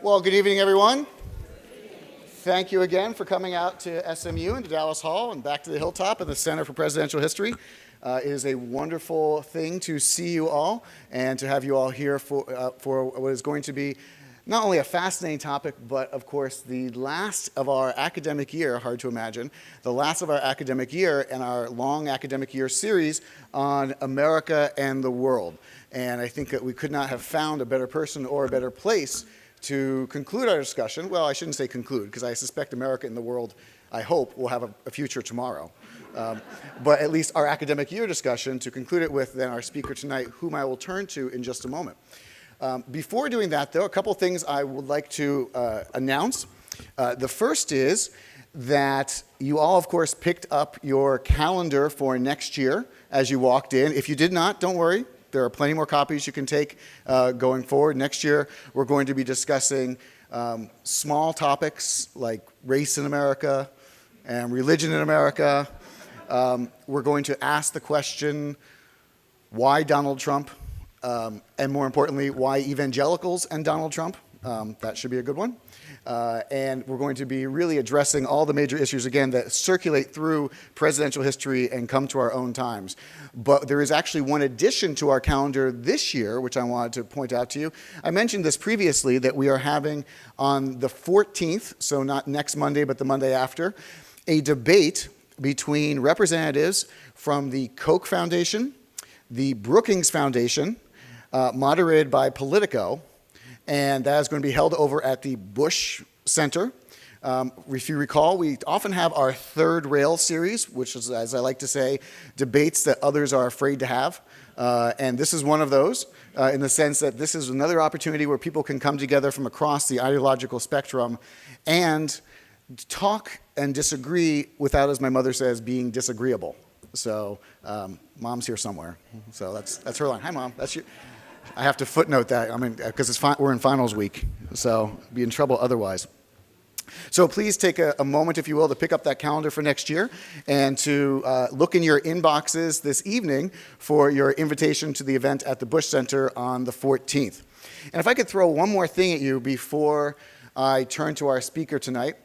Well, good evening, everyone. Thank you again for coming out to SMU and to Dallas Hall and back to the Hilltop and the Center for Presidential History. It is a wonderful thing to see you all and to have you all here for what is going to be not only a fascinating topic, but of course the last of our academic year, hard to imagine, the last of our academic year and our long academic year series on America and the world. And I think that we could not have found a better person or a better place to conclude our discussion. Well, I shouldn't say conclude, because I suspect America and the world, I hope, will have a future tomorrow. But at least our academic year discussion, to conclude it with then our speaker tonight, whom I will turn to in just a moment. Before doing that, though, a couple things I would like to announce. The first is that you all, of course, picked up your calendar for next year as you walked in. If you did not, don't worry. There are plenty more copies you can take going forward. Next year, we're going to be discussing small topics like race in America and religion in America. We're going to ask the question, why Donald Trump? And more importantly, why evangelicals and Donald Trump? That should be a good one. And we're going to be really addressing all the major issues, again, that circulate through presidential history and come to our own times. But there is actually one addition to our calendar this year, which I wanted to point out to you. I mentioned this previously, that we are having on the 14th, so not next Monday, but the Monday after, a debate between representatives from the Koch Foundation, the Brookings Foundation, moderated by Politico, and that is going to be held over at the Bush Center. If you recall, we often have our third rail series, which is, as I like to say, debates that others are afraid to have. And this is one of those, in the sense that this is another opportunity where people can come together from across the ideological spectrum and talk and disagree without, as my mother says, being disagreeable. So Mom's here somewhere. So that's her line. Hi, Mom. That's you. I have to footnote that, because we're in finals week, so be in trouble otherwise. So please take a moment, if you will, to pick up that calendar for next year and to look in your inboxes this evening for your invitation to the event at the Bush Center on the 14th. And if I could throw one more thing at you before I turn to our speaker tonight.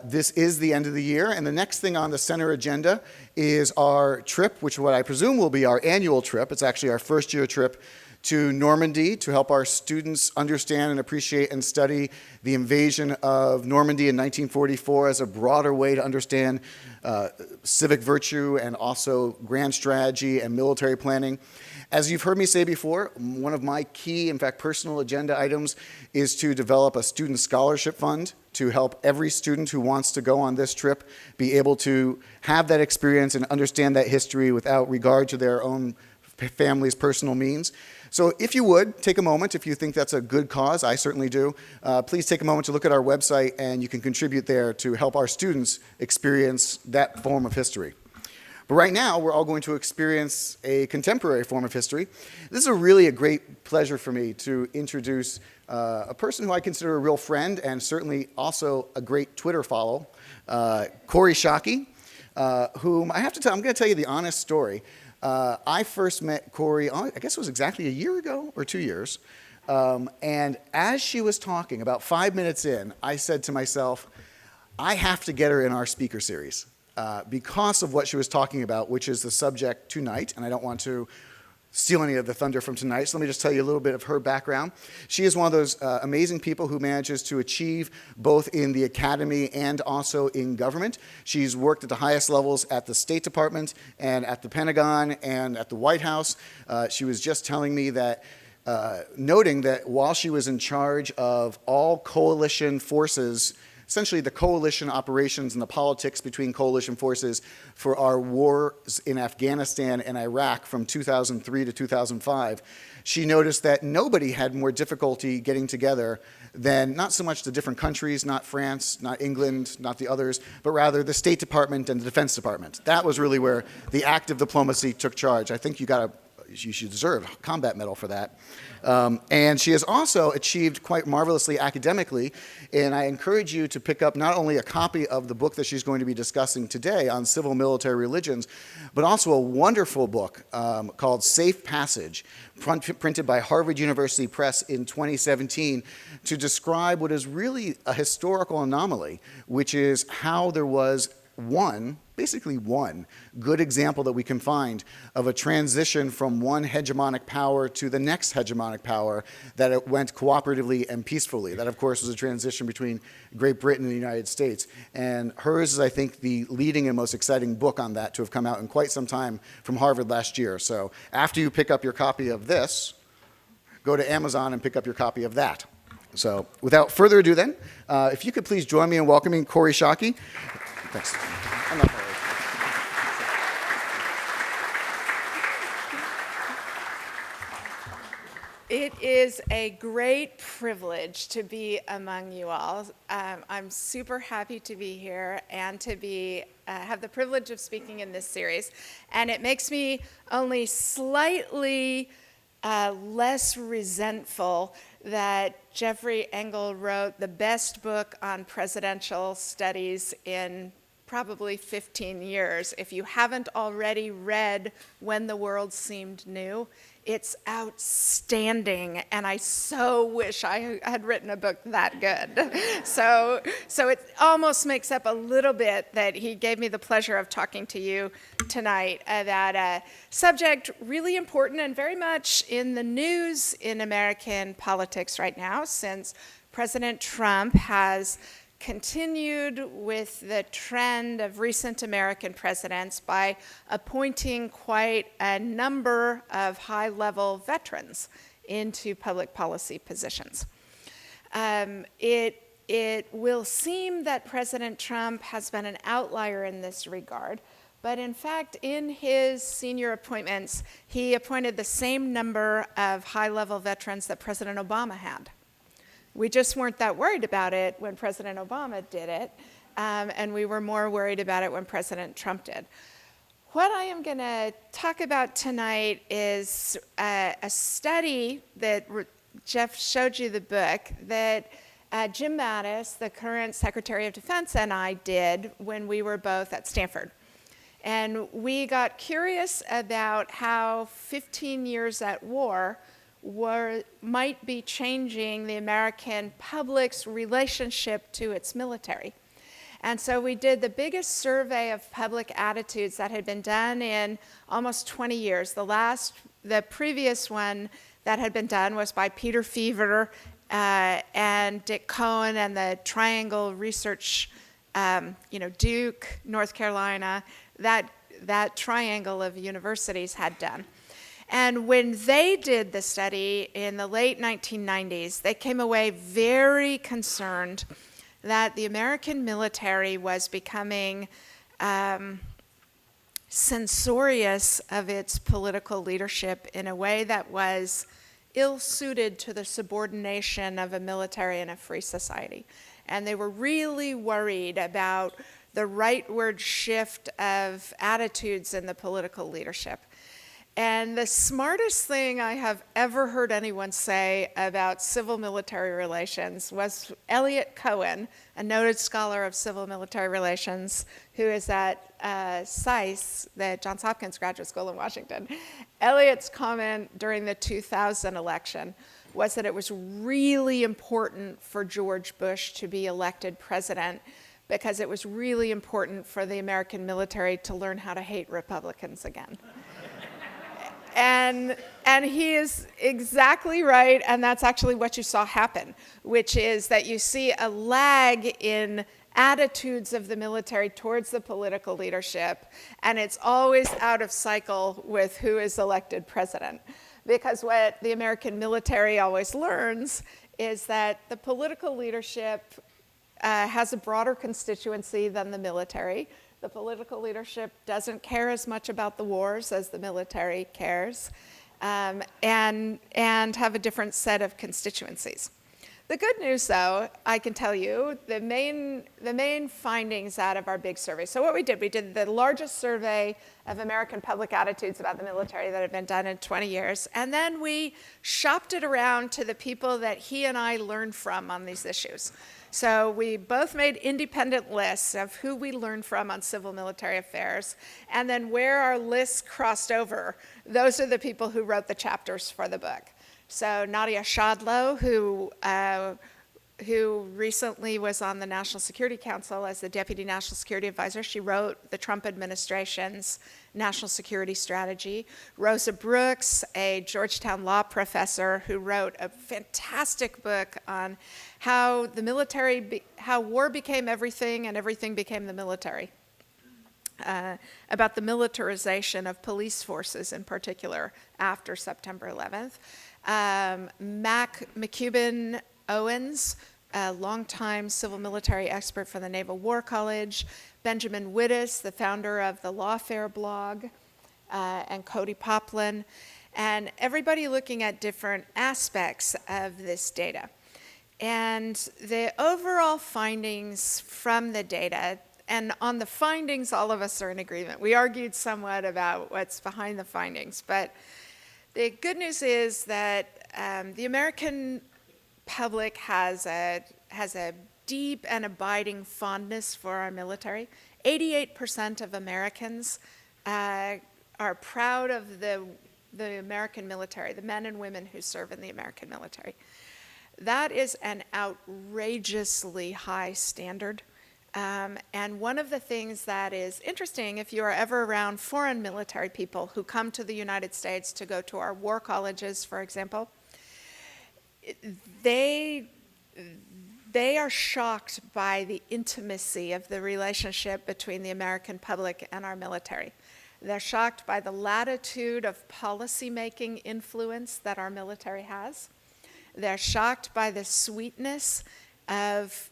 This is the end of the year, and the next thing on the center agenda is our trip, which what I presume will be our annual trip. It's actually our first year trip to Normandy to help our students understand and appreciate and study the invasion of Normandy in 1944 as a broader way to understand civic virtue and also grand strategy and military planning. As you've heard me say before, one of my key, in fact, personal agenda items is to develop a student scholarship fund to help every student who wants to go on this trip be able to have that experience and understand that history without regard to their own family's personal means. So if you would, take a moment, if you think that's a good cause, I certainly do, please take a moment to look at our website, and you can contribute there to help our students experience that form of history. But right now, we're all going to experience a contemporary form of history. This is really a great pleasure for me to introduce a person who I consider a real friend and certainly also a great Twitter follow, Kori Schake, whom I have to tell, I'm going to tell you the honest story. I first met Kori, I guess it was exactly a year ago or 2 years, and as she was talking, about 5 minutes in, I said to myself, I have to get her in our speaker series because of what she was talking about, which is the subject tonight, and I don't want to steal any of the thunder from tonight, so let me just tell you a little bit of her background. She is one of those amazing people who manages to achieve both in the academy and also in government. She's worked at the highest levels at the State Department and at the Pentagon and at the White House. She was just telling me that, noting that while she was in charge of all coalition forces, essentially the coalition operations and the politics between coalition forces for our wars in Afghanistan and Iraq from 2003 to 2005, she noticed that nobody had more difficulty getting together than not so much the different countries, not France, not England, not the others, but rather the State Department and the Defense Department. That was really where the active diplomacy took charge. I think you got she deserved a combat medal for that. And she has also achieved quite marvelously academically, and I encourage you to pick up not only a copy of the book that she's going to be discussing today on civil military religions, but also a wonderful book called Safe Passage, printed by Harvard University Press in 2017, to describe what is really a historical anomaly, which is how there was basically one good example that we can find of a transition from one hegemonic power to the next hegemonic power, that it went cooperatively and peacefully. That, of course, was a transition between Great Britain and the United States. And hers is, I think, the leading and most exciting book on that to have come out in quite some time from Harvard last year. So after you pick up your copy of this, go to Amazon and pick up your copy of that. So without further ado then, if you could please join me in welcoming Kori Schake. Thanks. I'm not worried. It is a great privilege to be among you all. I'm super happy to be here and to have the privilege of speaking in this series. And it makes me only slightly less resentful that Jeffrey Engel wrote the best book on presidential studies in probably 15 years. If you haven't already read When the World Seemed New, it's outstanding, and I so wish I had written a book that good. So it almost makes up a little bit that he gave me the pleasure of talking to you tonight about a subject really important and very much in the news in American politics right now, since President Trump has continued with the trend of recent American presidents by appointing quite a number of high-level veterans into public policy positions. It will seem that President Trump has been an outlier in this regard, but in fact, in his senior appointments, he appointed the same number of high-level veterans that President Obama had. We just weren't that worried about it when President Obama did it, and we were more worried about it when President Trump did. What I am going to talk about tonight is a study that Jeff showed you the book that Jim Mattis, the current Secretary of Defense, and I did when we were both at Stanford. And we got curious about how 15 years at war might be changing the American public's relationship to its military. And so we did the biggest survey of public attitudes that had been done in almost 20 years. The previous one that had been done was by Peter Feaver and Dick Cohen and the Triangle Research, Duke, North Carolina, that triangle of universities had done. And when they did the study in the late 1990s, they came away very concerned that the American military was becoming censorious of its political leadership in a way that was ill-suited to the subordination of a military in a free society. And they were really worried about the rightward shift of attitudes in the political leadership. And the smartest thing I have ever heard anyone say about civil-military relations was Eliot Cohen, a noted scholar of civil-military relations, who is at SAIS, the Johns Hopkins Graduate School in Washington. Eliot's comment during the 2000 election was that it was really important for George Bush to be elected president because it was really important for the American military to learn how to hate Republicans again. And he is exactly right, and that's actually what you saw happen, which is that you see a lag in attitudes of the military towards the political leadership, and it's always out of cycle with who is elected president. Because what the American military always learns is that the political leadership has a broader constituency than the military. The political leadership doesn't care as much about the wars as the military cares, and have a different set of constituencies. The good news, though, I can tell you, the main findings out of our big survey. So what we did the largest survey of American public attitudes about the military that had been done in 20 years, and then we shopped it around to the people that he and I learned from on these issues. So we both made independent lists of who we learned from on civil military affairs, and then where our lists crossed over, those are the people who wrote the chapters for the book. So Nadia Shadlow, who recently was on the National Security Council as the Deputy National Security Advisor, she wrote the Trump administration's national security strategy. Rosa Brooks, a Georgetown law professor who wrote a fantastic book on how the military, how war became everything and everything became the military. About the militarization of police forces in particular after September 11th. Mac McCubbin Owens, a longtime civil military expert from the Naval War College, Benjamin Wittes, the founder of the Lawfare blog, and Cody Poplin, and everybody looking at different aspects of this data. And the overall findings from the data, and on the findings, all of us are in agreement. We argued somewhat about what's behind the findings, but the good news is that the American public has a deep and abiding fondness for our military. 88% of Americans are proud of the American military, the men and women who serve in the American military. That is an outrageously high standard. And one of the things that is interesting, if you are ever around foreign military people who come to the United States to go to our war colleges, for example, they are shocked by the intimacy of the relationship between the American public and our military. They're shocked by the latitude of policymaking influence that our military has. They're shocked by the sweetness of,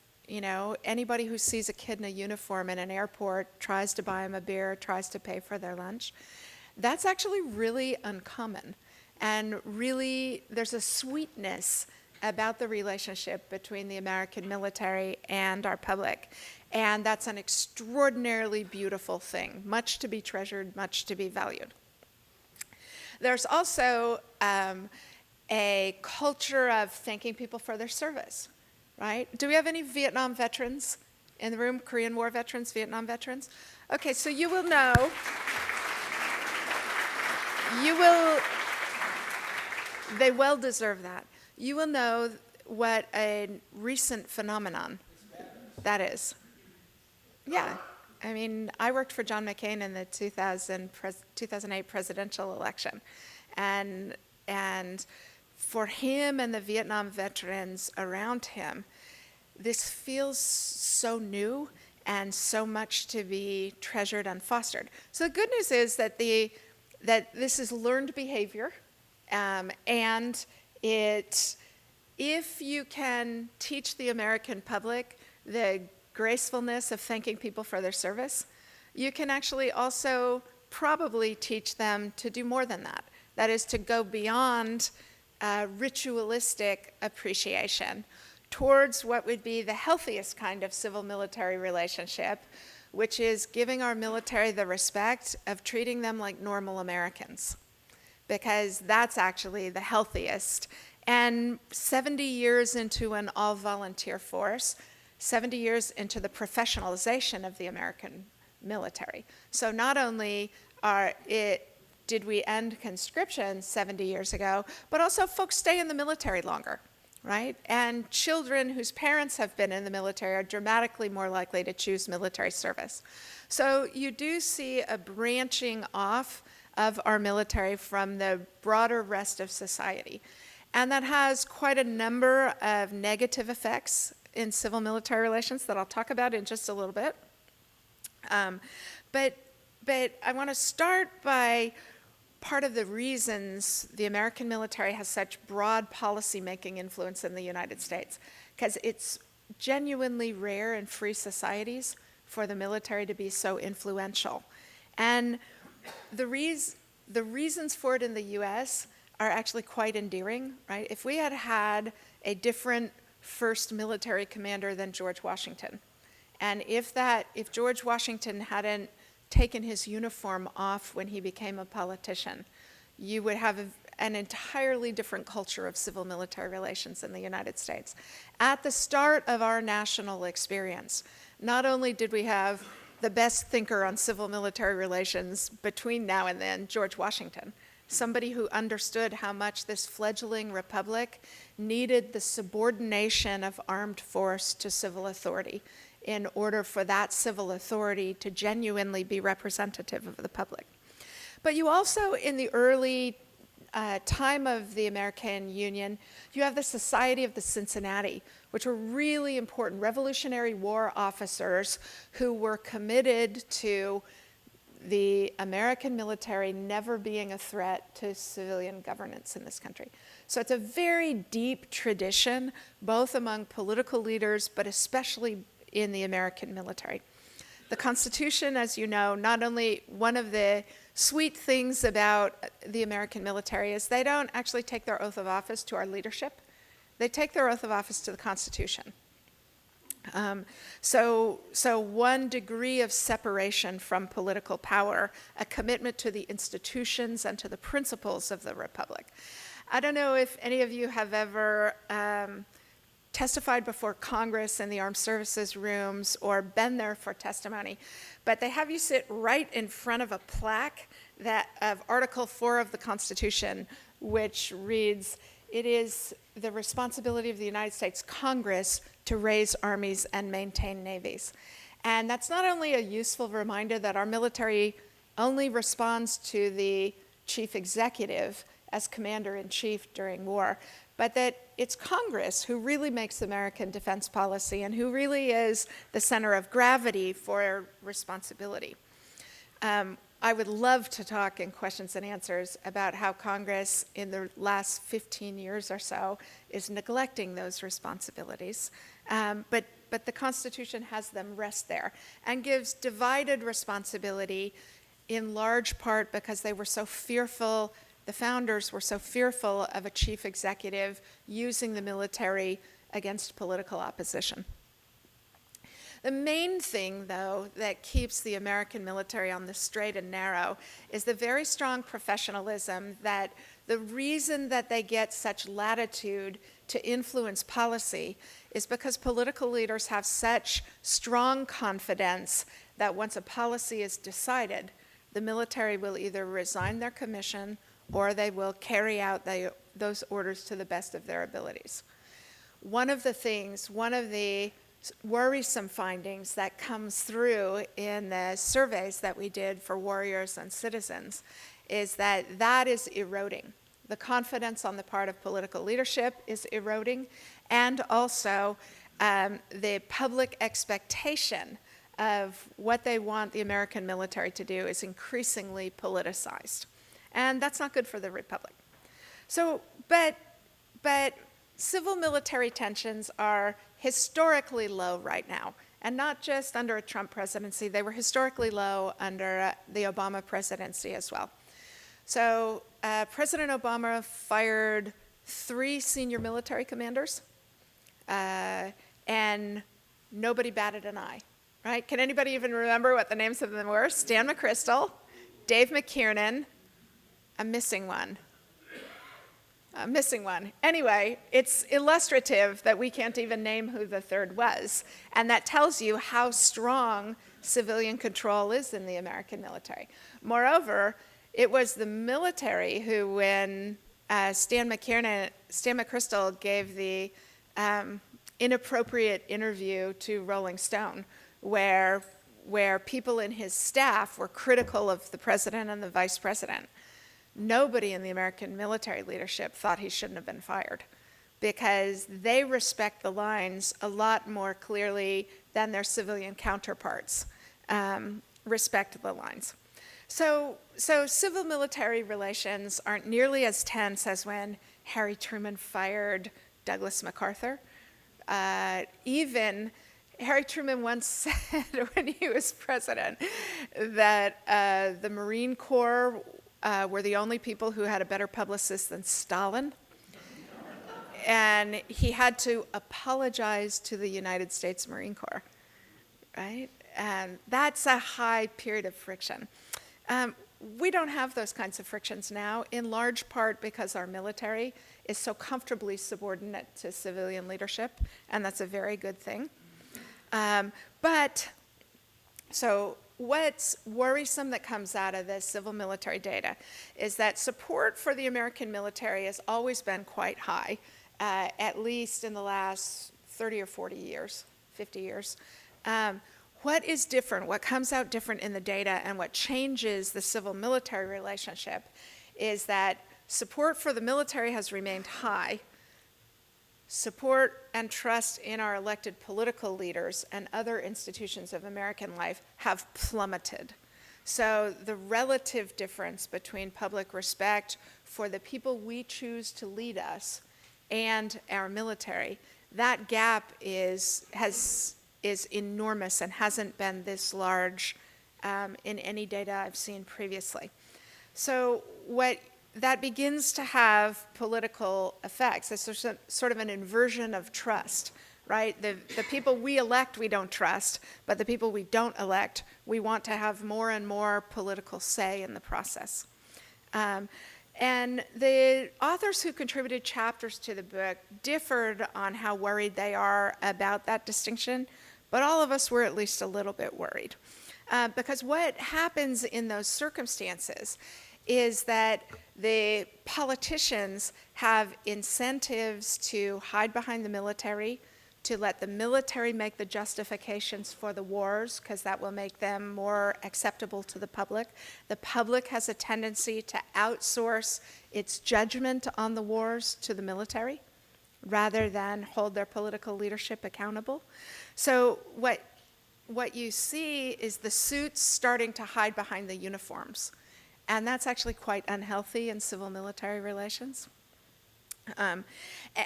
anybody who sees a kid in a uniform in an airport, tries to buy them a beer, tries to pay for their lunch. That's actually really uncommon. And really, there's a sweetness about the relationship between the American military and our public. And that's an extraordinarily beautiful thing, much to be treasured, much to be valued. There's also a culture of thanking people for their service, right? Do we have any Vietnam veterans in the room? Korean War veterans, Vietnam veterans? Okay, so you will know, they well deserve that. You will know what a recent phenomenon that is. Yeah, I mean, I worked for John McCain in the 2008 presidential election. And for him and the Vietnam veterans around him, this feels so new and so much to be treasured and fostered. So the good news is that this is learned behavior, and if you can teach the American public the gracefulness of thanking people for their service, you can actually also probably teach them to do more than that. That is, to go beyond ritualistic appreciation towards what would be the healthiest kind of civil-military relationship, which is giving our military the respect of treating them like normal Americans, because that's actually the healthiest. And 70 years into an all-volunteer force, 70 years into the professionalization of the American military. So not only did we end conscription 70 years ago, but also folks stay in the military longer, right? And children whose parents have been in the military are dramatically more likely to choose military service. So you do see a branching off of our military from the broader rest of society. And that has quite a number of negative effects in civil-military relations that I'll talk about in just a little bit. But I want to start by part of the reasons the American military has such broad policy-making influence in the United States, because it's genuinely rare in free societies for the military to be so influential. And the reasons for it in the US are actually quite endearing, right? If we had had a different first military commander than George Washington. And if George Washington hadn't taken his uniform off when he became a politician, you would have an entirely different culture of civil-military relations in the United States. At the start of our national experience, not only did we have the best thinker on civil-military relations between now and then, George Washington, somebody who understood how much this fledgling republic needed the subordination of armed force to civil authority in order for that civil authority to genuinely be representative of the public. But you also, in the early time of the American Union, you have the Society of the Cincinnati, which were really important Revolutionary War officers who were committed to the American military never being a threat to civilian governance in this country. So it's a very deep tradition, both among political leaders, but especially in the American military. The Constitution, as you know, not only one of the sweet things about the American military is they don't actually take their oath of office to our leadership. They take their oath of office to the Constitution. So one degree of separation from political power, a commitment to the institutions and to the principles of the Republic. I don't know if any of you have ever testified before Congress in the Armed Services rooms or been there for testimony, but they have you sit right in front of a plaque of Article 4 of the Constitution, which reads, "It is the responsibility of the United States Congress to raise armies and maintain navies." And that's not only a useful reminder that our military only responds to the chief executive as commander-in-chief during war, but that it's Congress who really makes American defense policy and who really is the center of gravity for responsibility. I would love to talk in questions and answers about how Congress in the last 15 years or so is neglecting those responsibilities. But the Constitution has them rest there and gives divided responsibility in large part because they were so fearful, the founders were so fearful of a chief executive using the military against political opposition. The main thing, though, that keeps the American military on the straight and narrow is the very strong professionalism that the reason that they get such latitude to influence policy is because political leaders have such strong confidence that once a policy is decided, the military will either resign their commission or they will carry out those orders to the best of their abilities. One of the worrisome findings that comes through in the surveys that we did for warriors and citizens is that is eroding. The confidence on the part of political leadership is eroding, and also the public expectation of what they want the American military to do is increasingly politicized. And that's not good for the Republic. So, but civil military tensions are historically low right now, and not just under a Trump presidency. They were historically low under the Obama presidency as well. So President Obama fired 3 senior military commanders, and nobody batted an eye, right? Can anybody even remember what the names of them were? Stan McChrystal, Dave McKiernan, I'm missing one. Anyway, it's illustrative that we can't even name who the third was. And that tells you how strong civilian control is in the American military. Moreover, it was the military who, when Stan McChrystal gave the inappropriate interview to Rolling Stone, where people in his staff were critical of the president and the vice president, nobody in the American military leadership thought he shouldn't have been fired, because they respect the lines a lot more clearly than their civilian counterparts respect the lines. So civil-military relations aren't nearly as tense as when Harry Truman fired Douglas MacArthur. Even Harry Truman once said when he was president that the Marine Corps were the only people who had a better publicist than Stalin. and he had to apologize to the United States Marine Corps, right? And that's a high period of friction. We don't have those kinds of frictions now, in large part because our military is so comfortably subordinate to civilian leadership, and that's a very good thing. So what's worrisome that comes out of this civil military data is that support for the American military has always been quite high, at least in the last 30 or 40 years, 50 years. What is different, what comes out different in the data and what changes the civil-military relationship is that support for the military has remained high. Support and trust in our elected political leaders and other institutions of American life have plummeted. So the relative difference between public respect for the people we choose to lead us and our military, that gap is enormous and hasn't been this large in any data I've seen previously. So that begins to have political effects. It's sort of an inversion of trust, right? The people we elect, we don't trust, but the people we don't elect, we want to have more and more political say in the process. And the authors who contributed chapters to the book differed on how worried they are about that distinction, but all of us were at least a little bit worried. Because what happens in those circumstances is that the politicians have incentives to hide behind the military, to let the military make the justifications for the wars, because that will make them more acceptable to the public. The public has a tendency to outsource its judgment on the wars to the military, rather than hold their political leadership accountable. So what you see is the suits starting to hide behind the uniforms. And that's actually quite unhealthy in civil-military relations.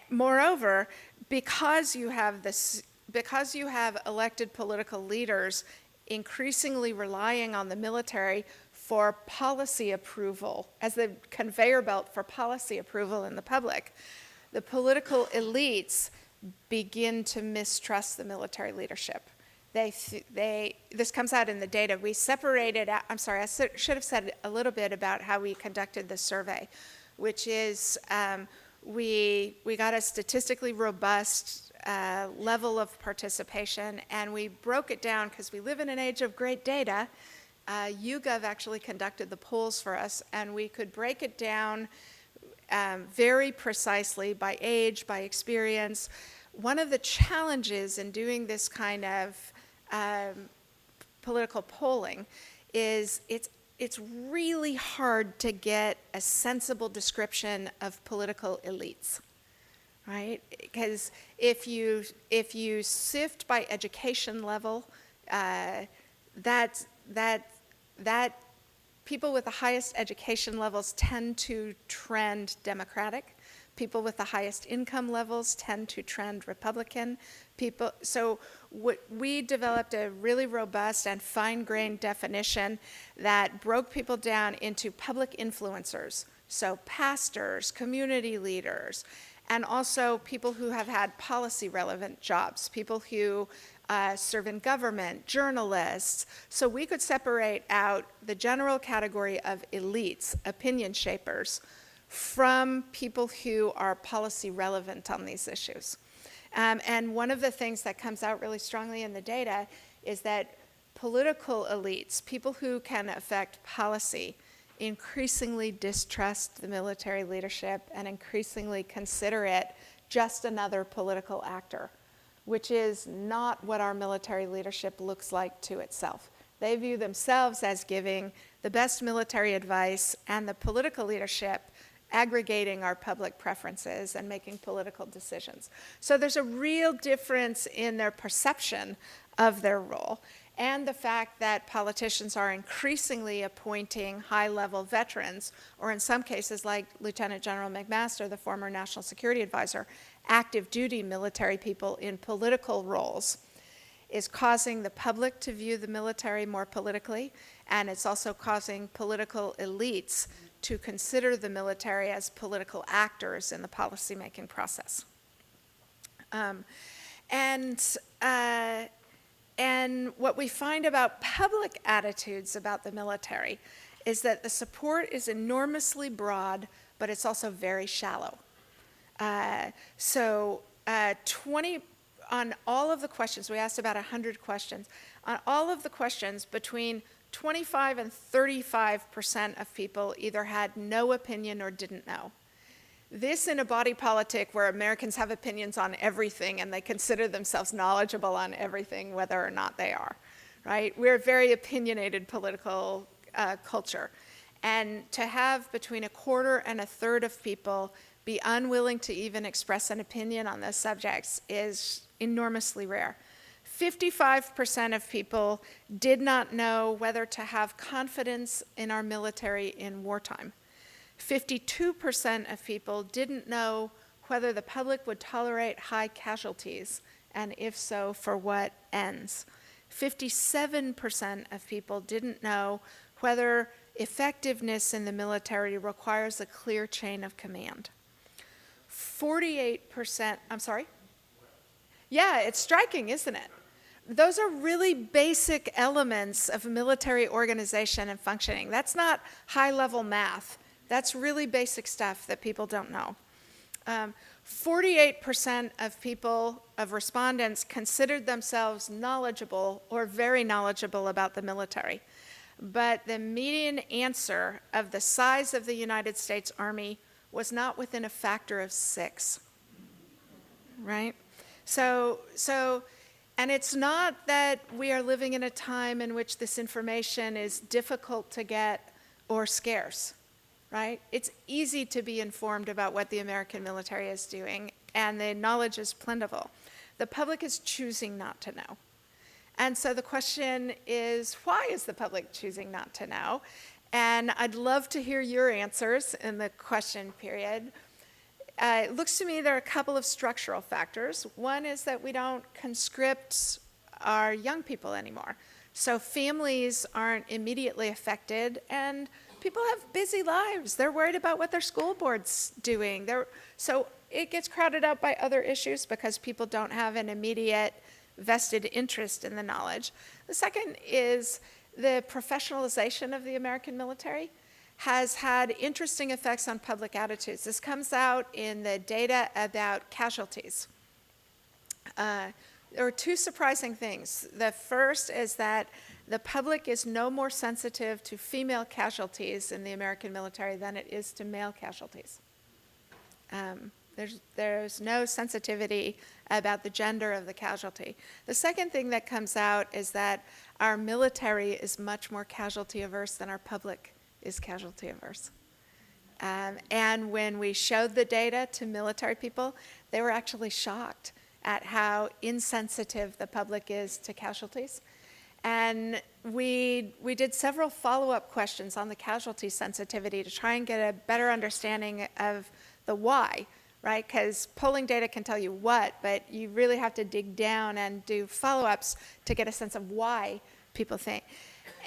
Moreover, because you have elected political leaders increasingly relying on the military for policy approval, as the conveyor belt for policy approval in the public, the political elites begin to mistrust the military leadership. This comes out in the data. We separated out, I'm sorry, I should have said a little bit about how we conducted the survey, which is we got a statistically robust level of participation, and we broke it down because we live in an age of great data. YouGov actually conducted the polls for us, and we could break it down very precisely by age, by experience. One of the challenges in doing this kind of political polling is it's really hard to get a sensible description of political elites, right? Because if you sift by education level, that people with the highest education levels tend to trend Democratic. People with the highest income levels tend to trend Republican. So we developed a really robust and fine-grained definition that broke people down into public influencers, so pastors, community leaders, and also people who have had policy-relevant jobs, people who serve in government, journalists. So we could separate out the general category of elites, opinion shapers, from people who are policy relevant on these issues. And one of the things that comes out really strongly in the data is that political elites, people who can affect policy, increasingly distrust the military leadership and increasingly consider it just another political actor, which is not what our military leadership looks like to itself. They view themselves as giving the best military advice, and the political leadership aggregating our public preferences and making political decisions. So there's a real difference in their perception of their role, and the fact that politicians are increasingly appointing high-level veterans, or in some cases, like Lieutenant General McMaster, the former National Security Advisor, active duty military people in political roles, is causing the public to view the military more politically, and it's also causing political elites to consider the military as political actors in the policymaking process. And what we find about public attitudes about the military is that the support is enormously broad, but it's also very shallow. 20 on all of the questions, we asked about 100 questions. On all of the questions, between 25 and 35% of people either had no opinion or didn't know. This in a body politic where Americans have opinions on everything and they consider themselves knowledgeable on everything, whether or not they are, right? We're a very opinionated political culture. And to have between a quarter and a third of people be unwilling to even express an opinion on those subjects is enormously rare. 55% of people did not know whether to have confidence in our military in wartime. 52% of people didn't know whether the public would tolerate high casualties, and if so, for what ends. 57% of people didn't know whether effectiveness in the military requires a clear chain of command. 48%, I'm sorry? Yeah, it's striking, isn't it? Those are really basic elements of military organization and functioning. That's not high-level math. That's really basic stuff that people don't know. 48% of people, of respondents, considered themselves knowledgeable or very knowledgeable about the military. But the median answer of the size of the United States Army was not within a factor of 6, right? And it's not that we are living in a time in which this information is difficult to get or scarce, right? It's easy to be informed about what the American military is doing, and the knowledge is plentiful. The public is choosing not to know. And so the question is, why is the public choosing not to know? And I'd love to hear your answers in the question period. It looks to me there are a couple of structural factors. One is that we don't conscript our young people anymore. So families aren't immediately affected, and people have busy lives. They're worried about what their school board's doing. So it gets crowded out by other issues because people don't have an immediate vested interest in the knowledge. The second is the professionalization of the American military has had interesting effects on public attitudes. This comes out in the data about casualties. There are two surprising things. The first is that the public is no more sensitive to female casualties in the American military than it is to male casualties. There's no sensitivity about the gender of the casualty. The second thing that comes out is that our military is much more casualty averse than our public is casualty averse. And when we showed the data to military people, they were actually shocked at how insensitive the public is to casualties. And we did several follow-up questions on the casualty sensitivity to try and get a better understanding of the why, right? Because polling data can tell you what, but you really have to dig down and do follow-ups to get a sense of why people think.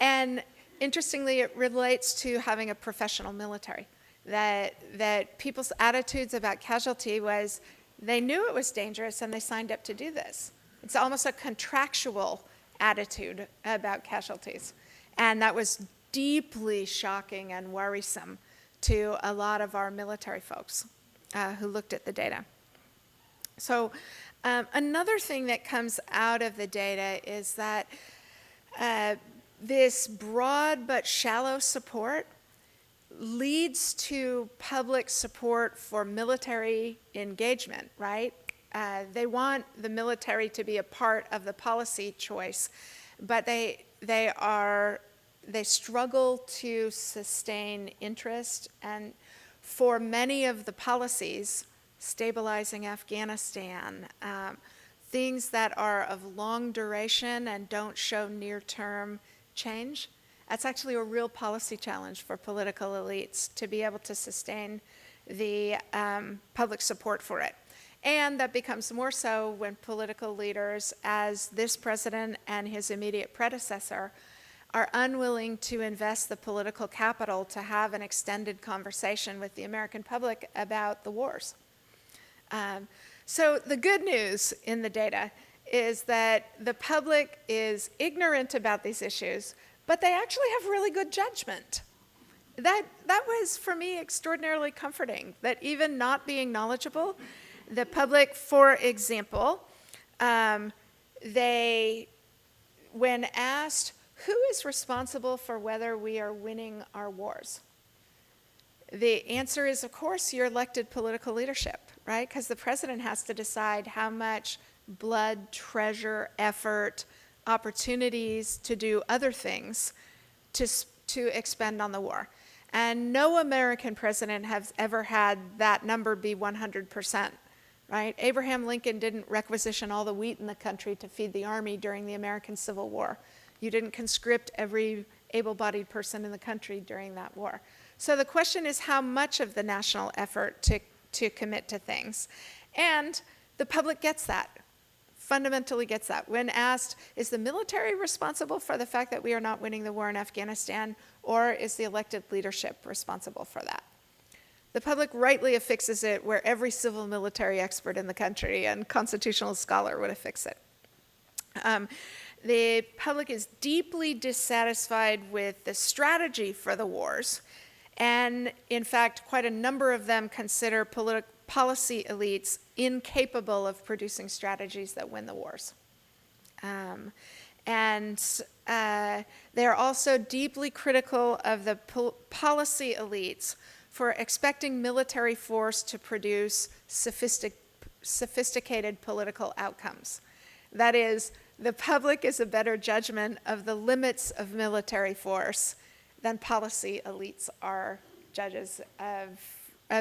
And interestingly, it relates to having a professional military, that people's attitudes about casualty was they knew it was dangerous and they signed up to do this. It's almost a contractual attitude about casualties. And that was deeply shocking and worrisome to a lot of our military folks who looked at the data. So another thing that comes out of the data is that this broad but shallow support leads to public support for military engagement, right? They want the military to be a part of the policy choice, but they struggle to sustain interest. And for many of the policies, stabilizing Afghanistan, things that are of long duration and don't show near-term change, that's actually a real policy challenge for political elites to be able to sustain the public support for it. And that becomes more so when political leaders, as this president and his immediate predecessor, are unwilling to invest the political capital to have an extended conversation with the American public about the wars. So the good news in the data is that the public is ignorant about these issues, but they actually have really good judgment. That was, for me, extraordinarily comforting, that even not being knowledgeable, the public, for example, they, when asked, who is responsible for whether we are winning our wars? The answer is, of course, your elected political leadership, right? Because the president has to decide how much blood, treasure, effort, opportunities to do other things to expend on the war. And no American president has ever had that number be 100%, right? Abraham Lincoln didn't requisition all the wheat in the country to feed the army during the American Civil War. You didn't conscript every able-bodied person in the country during that war. So the question is how much of the national effort to commit to things. And the public gets that, fundamentally gets that. When asked, is the military responsible for the fact that we are not winning the war in Afghanistan, or is the elected leadership responsible for that? The public rightly affixes it where every civil military expert in the country and constitutional scholar would affix it. The public is deeply dissatisfied with the strategy for the wars, and in fact, quite a number of them consider policy elites incapable of producing strategies that win the wars. They're also deeply critical of the policy elites for expecting military force to produce sophisticated political outcomes. That is, the public is a better judgment of the limits of military force than policy elites are judges of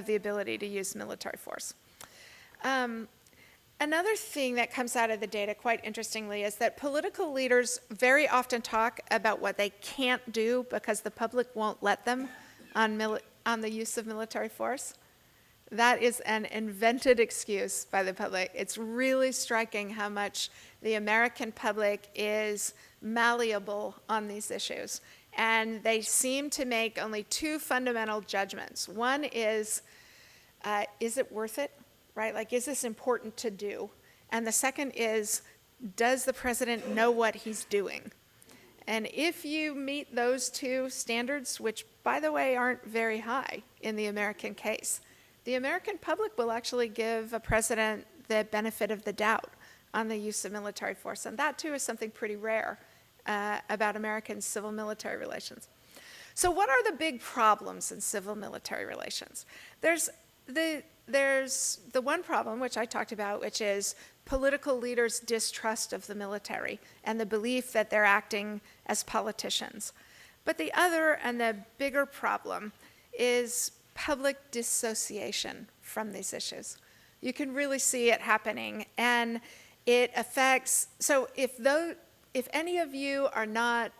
the ability to use military force. Another thing that comes out of the data, quite interestingly, is that political leaders very often talk about what they can't do because the public won't let them on the use of military force. That is an invented excuse by the public. It's really striking how much the American public is malleable on these issues. And they seem to make only two fundamental judgments. One is it worth it, right? Like, is this important to do? And the second is, does the president know what he's doing? And if you meet those two standards, which, by the way, aren't very high in the American case, the American public will actually give a president the benefit of the doubt on the use of military force. And that, too, is something pretty rare about American civil-military relations. So what are the big problems in civil-military relations? There's the one problem, which I talked about, which is political leaders' distrust of the military and the belief that they're acting as politicians. But the other and the bigger problem is public dissociation from these issues. You can really see it happening, and it affects, so if any of you are not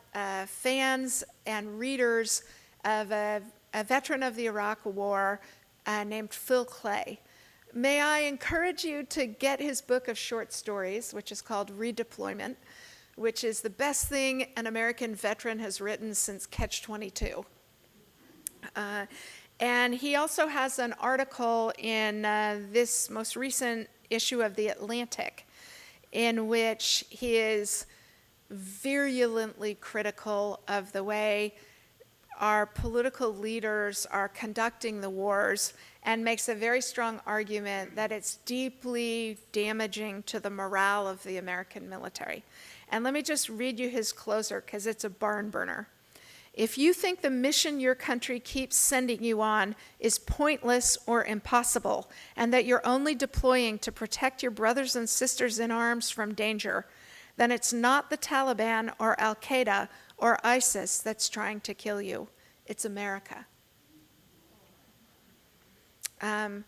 fans and readers of a veteran of the Iraq War named Phil Clay, may I encourage you to get his book of short stories, which is called Redeployment, which is the best thing an American veteran has written since Catch-22. And he also has an article in this most recent issue of The Atlantic in which he is virulently critical of the way our political leaders are conducting the wars and makes a very strong argument that it's deeply damaging to the morale of the American military. And let me just read you his closer because it's a barn burner. If you think the mission your country keeps sending you on is pointless or impossible, and that you're only deploying to protect your brothers and sisters in arms from danger, then it's not the Taliban or Al-Qaeda or ISIS that's trying to kill you. It's America. And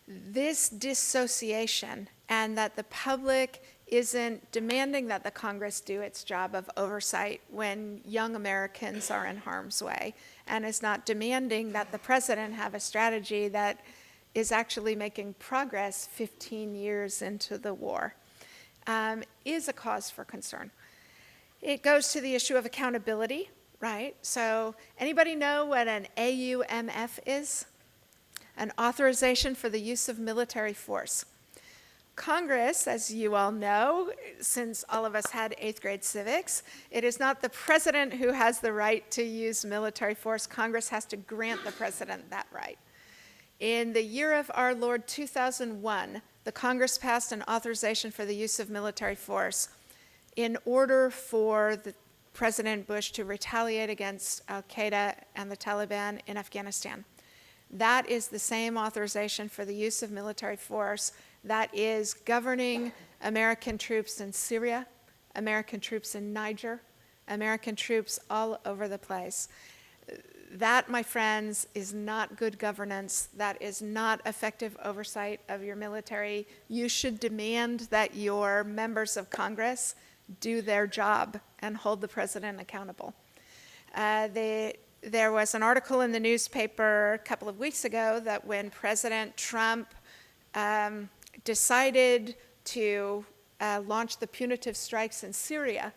this dissociation, and that the public isn't demanding that the Congress do its job of oversight when young Americans are in harm's way, and is not demanding that the president have a strategy that is actually making progress 15 years into the war, is a cause for concern. It goes to the issue of accountability, right? So anybody know what an AUMF is? an authorization for the use of military force. Congress, as you all know, since all of us had 8th grade civics, it is not the president who has the right to use military force. Congress has to grant the president that right. In the year of our Lord 2001, the Congress passed an authorization for the use of military force in order for President Bush to retaliate against al-Qaeda and the Taliban in Afghanistan. That is the same authorization for the use of military force that is governing American troops in Syria, American troops in Niger, American troops all over the place. That, my friends, is not good governance. That is not effective oversight of your military. You should demand that your members of Congress do their job and hold the president accountable. There was an article in the newspaper a couple of weeks ago that when President Trump decided to launch the punitive strikes in Syria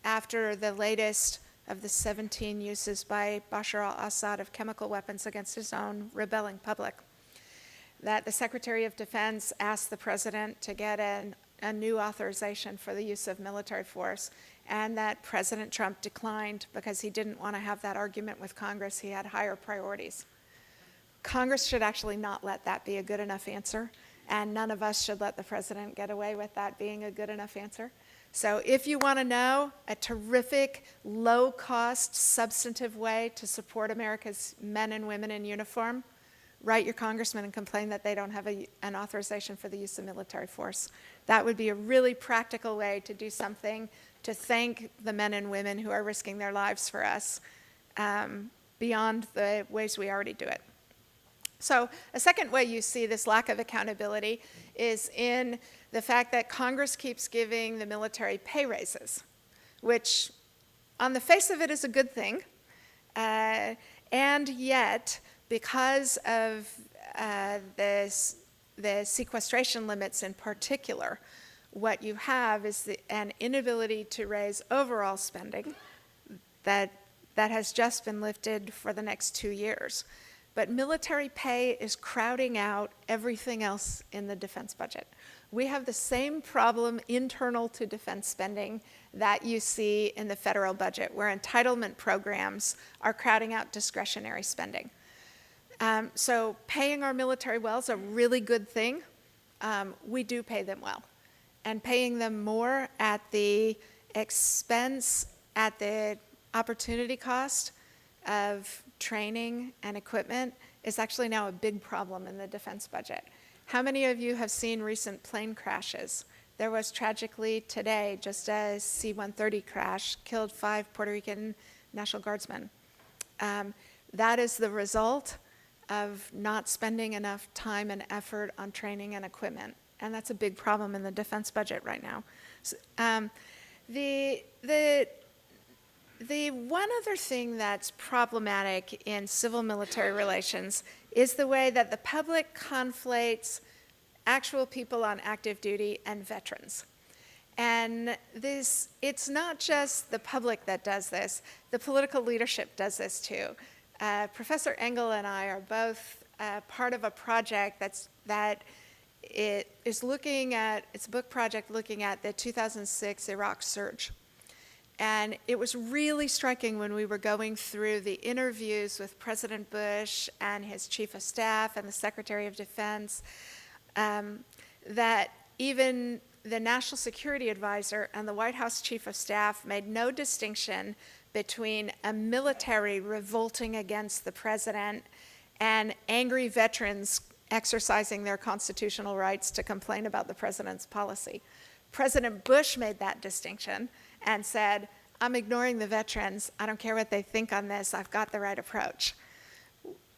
after the latest of the 17 uses by Bashar al-Assad of chemical weapons against his own rebelling public, that the Secretary of Defense asked the president to get a new authorization for the use of military force, and that President Trump declined because he didn't want to have that argument with Congress. He had higher priorities. Congress should actually not let that be a good enough answer, and none of us should let the president get away with that being a good enough answer. So if you want to know a terrific, low-cost, substantive way to support America's men and women in uniform, write your congressman and complain that they don't have an authorization for the use of military force. That would be a really practical way to do something to thank the men and women who are risking their lives for us beyond the ways we already do it. So a second way you see this lack of accountability is in the fact that Congress keeps giving the military pay raises, which on the face of it is a good thing. And yet, because of the sequestration limits in particular, what you have is an inability to raise overall spending that has just been lifted for the next 2 years. But military pay is crowding out everything else in the defense budget. We have the same problem internal to defense spending that you see in the federal budget, where entitlement programs are crowding out discretionary spending. So paying our military well is a really good thing. We do pay them well. And paying them more at the expense, at the opportunity cost of training and equipment is actually now a big problem in the defense budget. How many of you have seen recent plane crashes? There was tragically today just a C-130 crash, killed 5 Puerto Rican National Guardsmen. That is the result of not spending enough time and effort on training and equipment. And that's a big problem in the defense budget right now. So, the one other thing that's problematic in civil-military relations is the way that the public conflates actual people on active duty and veterans. And it's not just the public that does this. The political leadership does this too. Professor Engel and I are both part of a project that it is looking at, it's a book project looking at the 2006 Iraq surge. And it was really striking when we were going through the interviews with President Bush and his chief of staff and the Secretary of Defense, that even the National Security Advisor and the White House chief of staff made no distinction between a military revolting against the president and angry veterans exercising their constitutional rights to complain about the president's policy. President Bush made that distinction and said, I'm ignoring the veterans. I don't care what they think on this. I've got the right approach.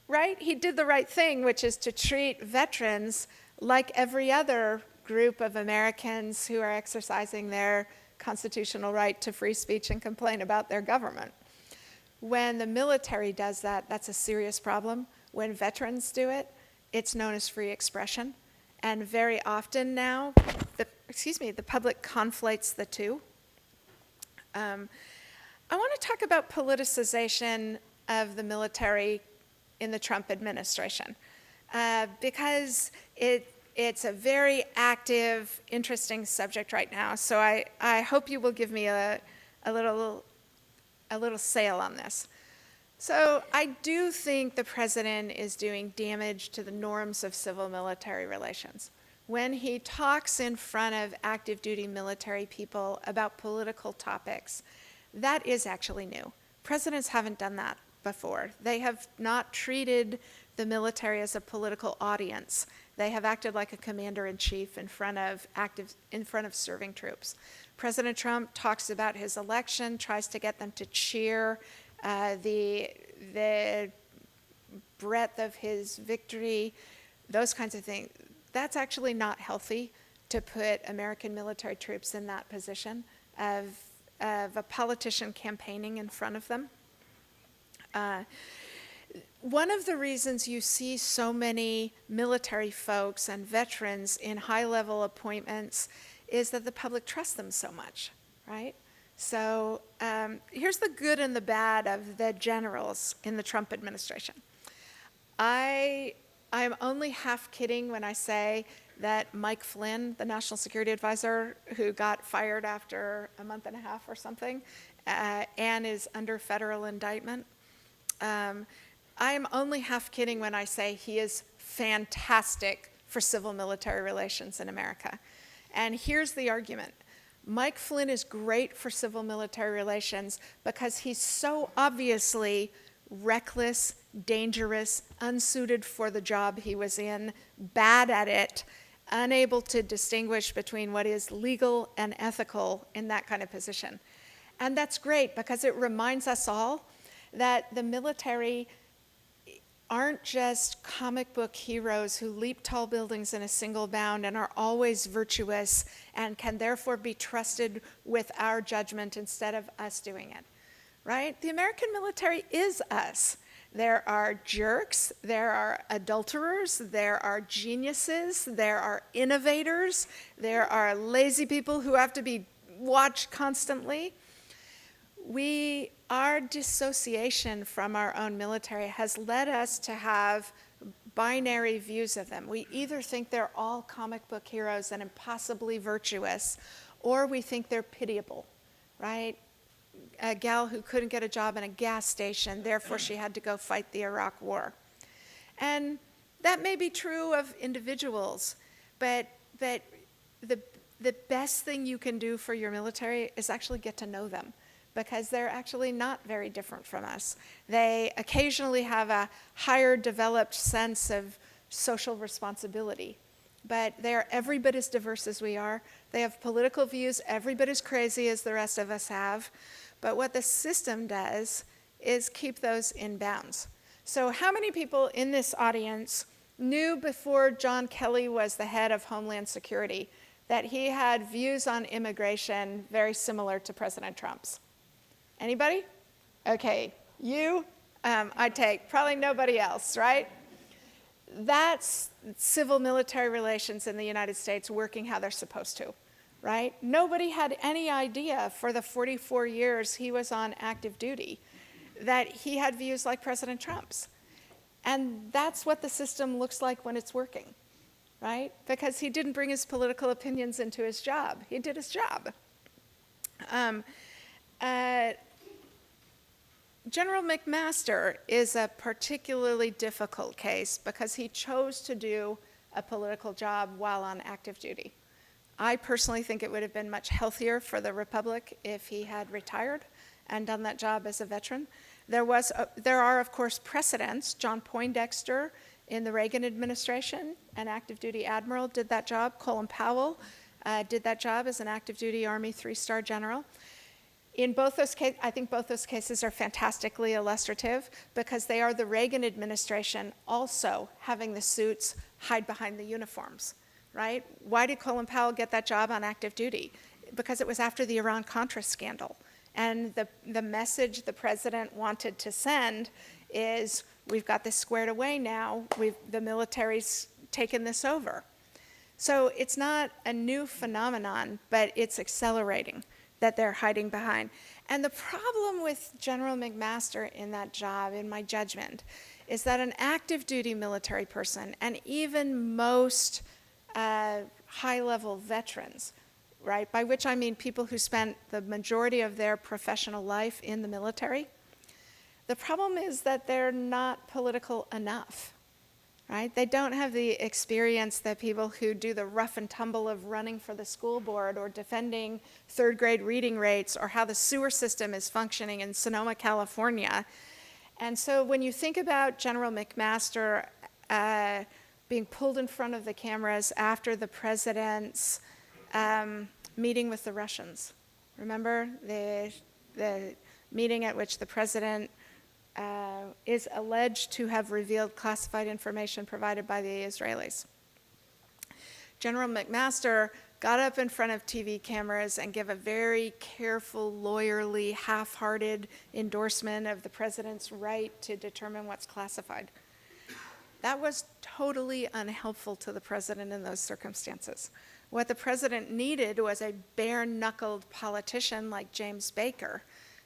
Right? He did the right thing, which is to treat veterans like every other group of Americans who are exercising their constitutional right to free speech and complain about their government. When the military does that, that's a serious problem. When veterans do it, it's known as free expression. And very often now, the public conflates the two. I want to talk about politicization of the military in the Trump administration. because it's a very active, interesting subject right now. So I hope you will give me a little sail on this. So I do think the president is doing damage to the norms of civil-military relations. When he talks in front of active duty military people about political topics, that is actually new. Presidents haven't done that before. They have not treated the military as a political audience. They have acted like a commander-in-chief in front of serving troops. President Trump talks about his election, tries to get them to cheer the breadth of his victory, those kinds of things. That's actually not healthy to put American military troops in that position of a politician campaigning in front of them. One of the reasons you see so many military folks and veterans in high-level appointments is that the public trusts them so much, right? So here's the good and the bad of the generals in the Trump administration. I'm only half kidding when I say that Mike Flynn, the National Security Advisor, who got fired after a month and a half or something, and is under federal indictment, I'm only half kidding when I say he is fantastic for civil-military relations in America. And here's the argument. Mike Flynn is great for civil-military relations because he's so obviously reckless, dangerous, unsuited for the job he was in, bad at it, unable to distinguish between what is legal and ethical in that kind of position. And that's great because it reminds us all that the military aren't just comic book heroes who leap tall buildings in a single bound and are always virtuous and can therefore be trusted with our judgment instead of us doing it, right? The American military is us. There are jerks, there are adulterers, there are geniuses, there are innovators, there are lazy people who have to be watched constantly. Our dissociation from our own military has led us to have binary views of them. We either think they're all comic book heroes and impossibly virtuous, or we think they're pitiable, right? A gal who couldn't get a job in a gas station, therefore she had to go fight the Iraq War. And that may be true of individuals, but the best thing you can do for your military is actually get to know them, because they're actually not very different from us. They occasionally have a higher developed sense of social responsibility, but they're every bit as diverse as we are. They have political views every bit as crazy as the rest of us have, but what the system does is keep those in bounds. So how many people in this audience knew before John Kelly was the head of Homeland Security that he had views on immigration very similar to President Trump's? Anybody? Okay, you, I take, probably nobody else, right? That's civil-military relations in the United States working how they're supposed to, right? Nobody had any idea for the 44 years he was on active duty that he had views like President Trump's. And that's what the system looks like when it's working, right? Because he didn't bring his political opinions into his job. He did his job. General McMaster is a particularly difficult case because he chose to do a political job while on active duty. I personally think it would have been much healthier for the Republic if he had retired and done that job as a veteran. There are, of course, precedents. John Poindexter in the Reagan administration, an active duty admiral, did that job. Colin Powell did that job as an active duty Army 3-star general. In both those cases, I think both those cases are fantastically illustrative because they are the Reagan administration also having the suits hide behind the uniforms, right? Why did Colin Powell get that job on active duty? Because it was after the Iran-Contra scandal. And the message the president wanted to send is, we've got this squared away now, the military's taken this over. So it's not a new phenomenon, but it's accelerating that they're hiding behind. And the problem with General McMaster in that job, in my judgment, is that an active duty military person, and even most high-level veterans, right, by which I mean people who spent the majority of their professional life in the military, the problem is that they're not political enough, right? They don't have the experience that people who do the rough and tumble of running for the school board or defending third grade reading rates or how the sewer system is functioning in Sonoma, California. And so when you think about General McMaster being pulled in front of the cameras after the president's meeting with the Russians, remember the meeting at which the president is alleged to have revealed classified information provided by the Israelis. General McMaster got up in front of TV cameras and gave a very careful, lawyerly, half-hearted endorsement of the president's right to determine what's classified. That was totally unhelpful to the president in those circumstances. What the president needed was a bare-knuckled politician like James Baker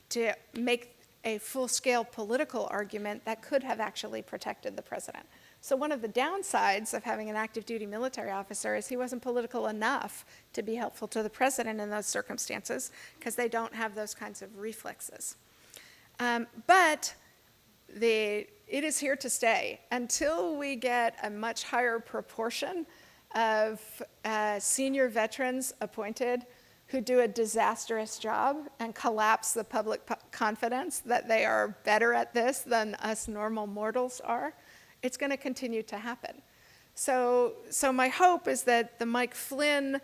to make a full-scale political argument that could have actually protected the president. So one of the downsides of having an active duty military officer is he wasn't political enough to be helpful to the president in those circumstances because they don't have those kinds of reflexes. But it is here to stay. Until we get a much higher proportion of senior veterans appointed who do a disastrous job and collapse the public confidence that they are better at this than us normal mortals are, it's going to continue to happen. So my hope is that the Mike Flynn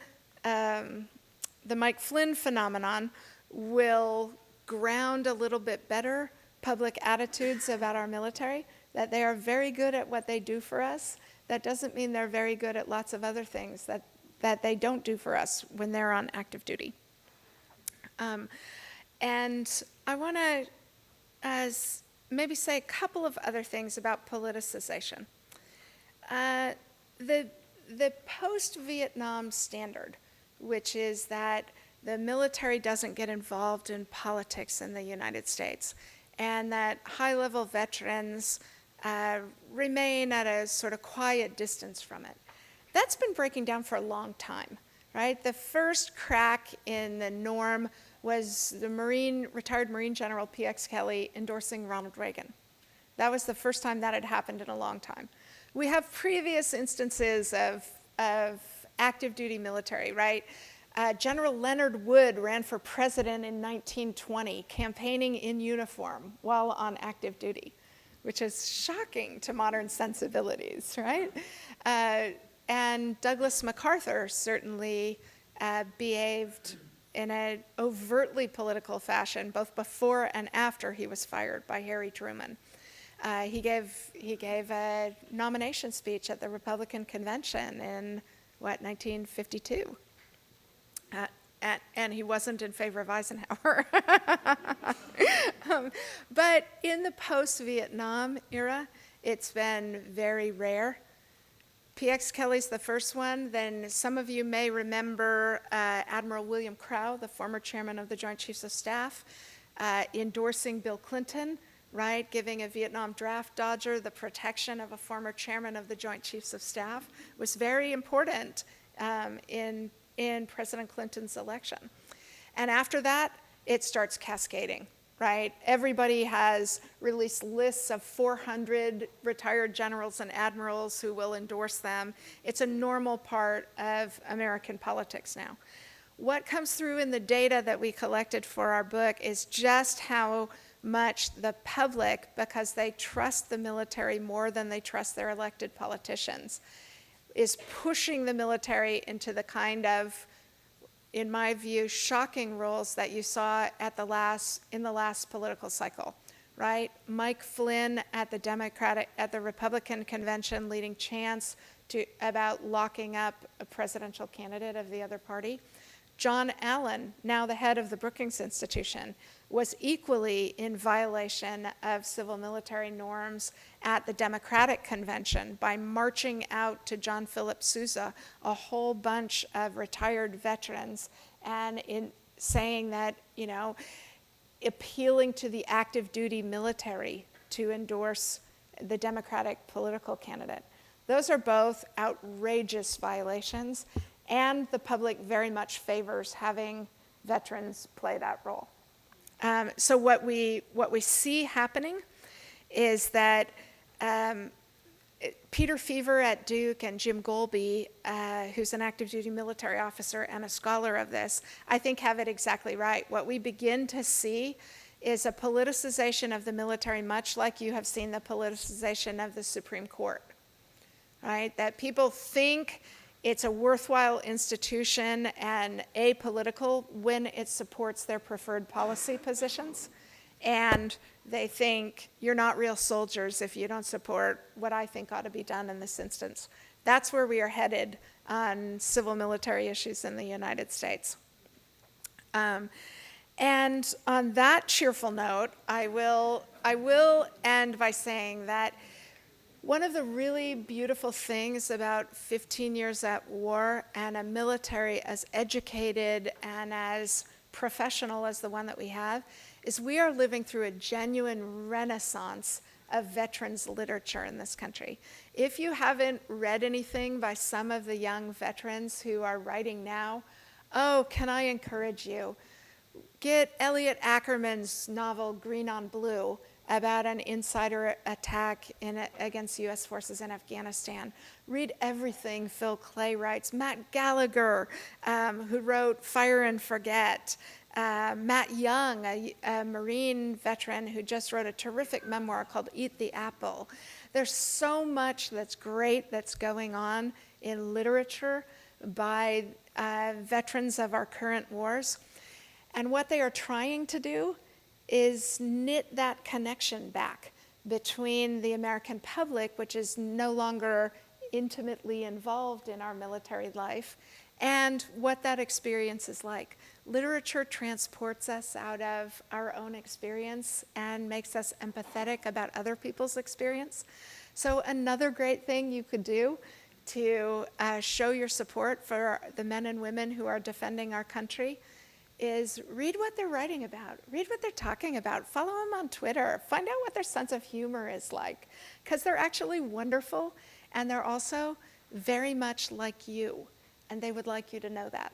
phenomenon will ground a little bit better public attitudes about our military, that they are very good at what they do for us. That doesn't mean they're very good at lots of other things that they don't do for us when they're on active duty. And I want to maybe say a couple of other things about politicization. The post-Vietnam standard, which is that the military doesn't get involved in politics in the United States, and that high-level veterans remain at a sort of quiet distance from it. That's been breaking down for a long time, right? The first crack in the norm was the retired Marine General P.X. Kelly endorsing Ronald Reagan. That was the first time that had happened in a long time. We have previous instances of active duty military, right? General Leonard Wood ran for president in 1920, campaigning in uniform while on active duty, which is shocking to modern sensibilities, right? And Douglas MacArthur certainly behaved in an overtly political fashion, both before and after he was fired by Harry Truman. He gave a nomination speech at the Republican convention in, 1952. And he wasn't in favor of Eisenhower. But in the post-Vietnam era, it's been very rare. P.X. Kelly's the first one. Then some of you may remember Admiral William Crowe, the former chairman of the Joint Chiefs of Staff, endorsing Bill Clinton, right, giving a Vietnam draft dodger the protection of a former chairman of the Joint Chiefs of Staff was very important in President Clinton's election. And after that, it starts cascading, right? Everybody has released lists of 400 retired generals and admirals who will endorse them. It's a normal part of American politics now. What comes through in the data that we collected for our book is just how much the public, because they trust the military more than they trust their elected politicians, is pushing the military into the kind of, in my view, shocking roles that you saw in the last political cycle, right? Mike Flynn at the Republican convention leading chants about locking up a presidential candidate of the other party. John Allen, now the head of the Brookings Institution, was equally in violation of civil military norms at the Democratic convention by marching out to John Philip Sousa, a whole bunch of retired veterans, and in saying that, appealing to the active duty military to endorse the Democratic political candidate. Those are both outrageous violations, and the public very much favors having veterans play that role. So what we see happening is that Peter Feaver at Duke and Jim Golby, who's an active duty military officer and a scholar of this, I think have it exactly right. What we begin to see is a politicization of the military, much like you have seen the politicization of the Supreme Court, right? That people think it's a worthwhile institution and apolitical when it supports their preferred policy positions. And they think you're not real soldiers if you don't support what I think ought to be done in this instance. That's where we are headed on civil military issues in the United States. And on that cheerful note, I will end by saying that one of the really beautiful things about 15 years at war and a military as educated and as professional as the one that we have is we are living through a genuine renaissance of veterans literature in this country. If you haven't read anything by some of the young veterans who are writing now, oh, can I encourage you? Get Elliot Ackerman's novel Green on Blue about an insider attack against U.S. forces in Afghanistan. Read everything Phil Clay writes. Matt Gallagher, who wrote Fire and Forget. Matt Young, a Marine veteran who just wrote a terrific memoir called Eat the Apple. There's so much that's great that's going on in literature by veterans of our current wars. And what they are trying to do is knit that connection back between the American public, which is no longer intimately involved in our military life, and what that experience is like. Literature transports us out of our own experience and makes us empathetic about other people's experience. So another great thing you could do to show your support for the men and women who are defending our country is read what they're writing about, read what they're talking about, follow them on Twitter, find out what their sense of humor is like, because they're actually wonderful, and they're also very much like you, and they would like you to know that.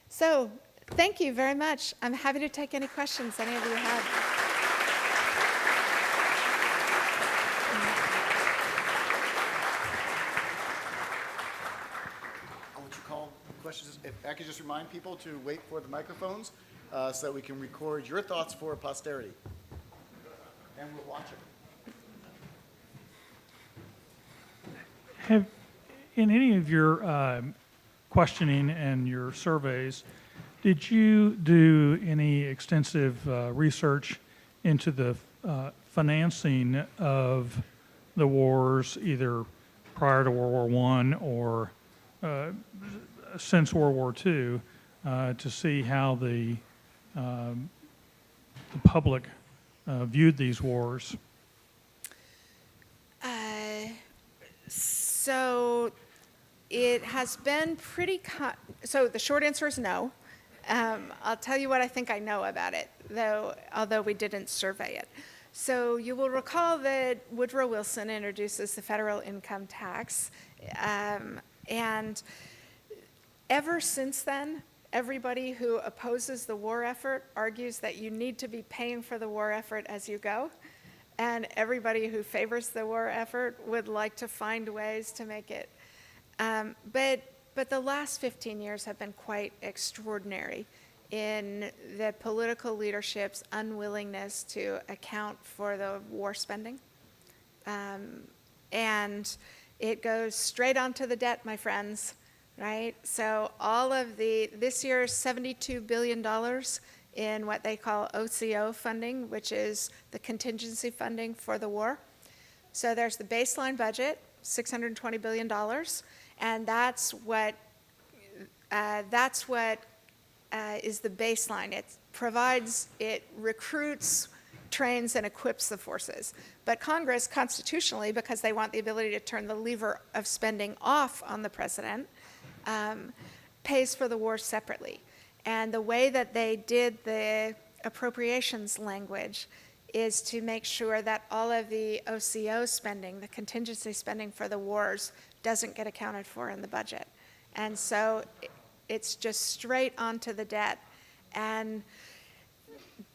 So thank you very much. I'm happy to take any questions any of you have. Questions. If I could just remind people to wait for the microphones so that we can record your thoughts for posterity. And we'll watch it. Have, in any of your questioning and your surveys, did you do any extensive research into the financing of the wars, either prior to World War I or since World War II, to see how the public viewed these wars? So it has been pretty, so the short answer is no. I'll tell you what I think I know about it, although we didn't survey it. So you will recall that Woodrow Wilson introduces the federal income tax, and ever since then, everybody who opposes the war effort argues that you need to be paying for the war effort as you go. And everybody who favors the war effort would like to find ways to make it. But the last 15 years have been quite extraordinary in the political leadership's unwillingness to account for the war spending. And it goes straight onto the debt, my friends. Right? So all of this year's $72 billion in what they call OCO funding, which is the contingency funding for the war. So there's the baseline budget, $620 billion, and that's what is the baseline. It recruits, trains, and equips the forces. But Congress, constitutionally, because they want the ability to turn the lever of spending off on the president, pays for the war separately. And the way that they did the appropriations language is to make sure that all of the OCO spending, the contingency spending for the wars, doesn't get accounted for in the budget. And so it's just straight onto the debt. And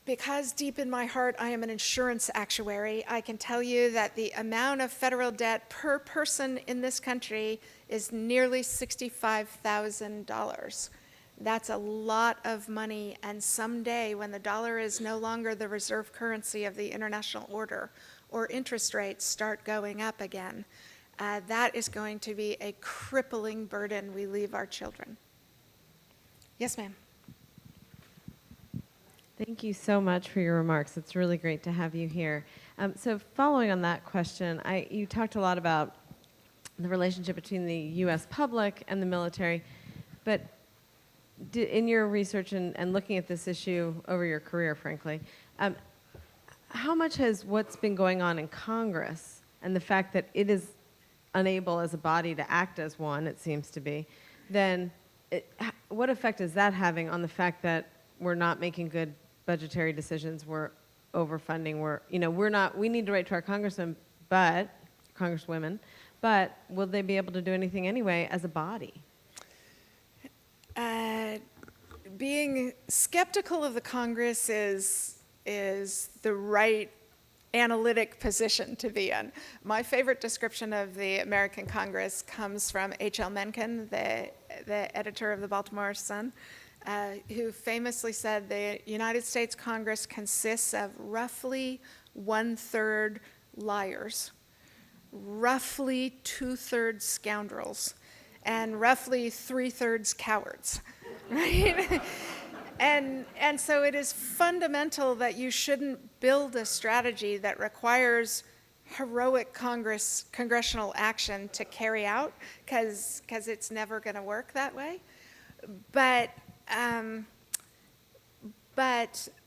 because deep in my heart I am an insurance actuary, I can tell you that the amount of federal debt per person in this country is nearly $65,000. That's a lot of money, and someday when the dollar is no longer the reserve currency of the international order, or interest rates start going up again, that is going to be a crippling burden we leave our children. Yes, ma'am. Thank you so much for your remarks. It's really great to have you here. So following on that question, you talked a lot about the relationship between the U.S. public and the military, but in your research and looking at this issue over your career, frankly, how much has what's been going on in Congress and the fact that it is unable as a body to act as one, it seems to be, then what effect is that having on the fact that we're not making good budgetary decisions, we're overfunding, we need to write to our congresswomen, but will they be able to do anything anyway as a body? Being skeptical of the Congress is the right analytic position to be in. My favorite description of the American Congress comes from H.L. Mencken, the editor of the Baltimore Sun, who famously said the United States Congress consists of roughly 1/3 liars, roughly 2/3 scoundrels, and roughly 3/3 cowards, right? And so it is fundamental that you shouldn't build a strategy that requires heroic congressional action to carry out, because it's never going to work that way. But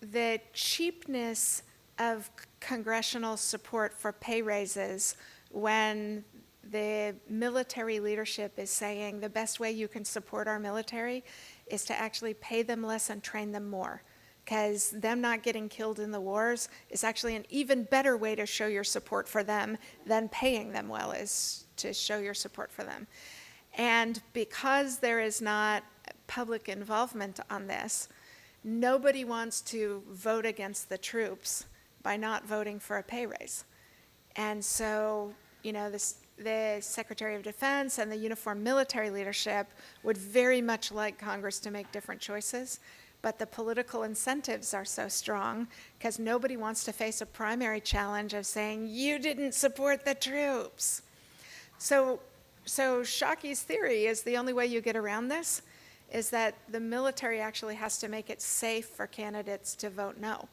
the cheapness of congressional support for pay raises when the military leadership is saying the best way you can support our military is to actually pay them less and train them more, because them not getting killed in the wars is actually an even better way to show your support for them than paying them well is to show your support for them. And because there is not public involvement on this, nobody wants to vote against the troops by not voting for a pay raise. And so, the Secretary of Defense and the uniformed military leadership would very much like Congress to make different choices, but the political incentives are so strong because nobody wants to face a primary challenge of saying, you didn't support the troops. So Shocky's theory is the only way you get around this is that the military actually has to make it safe for candidates to vote no,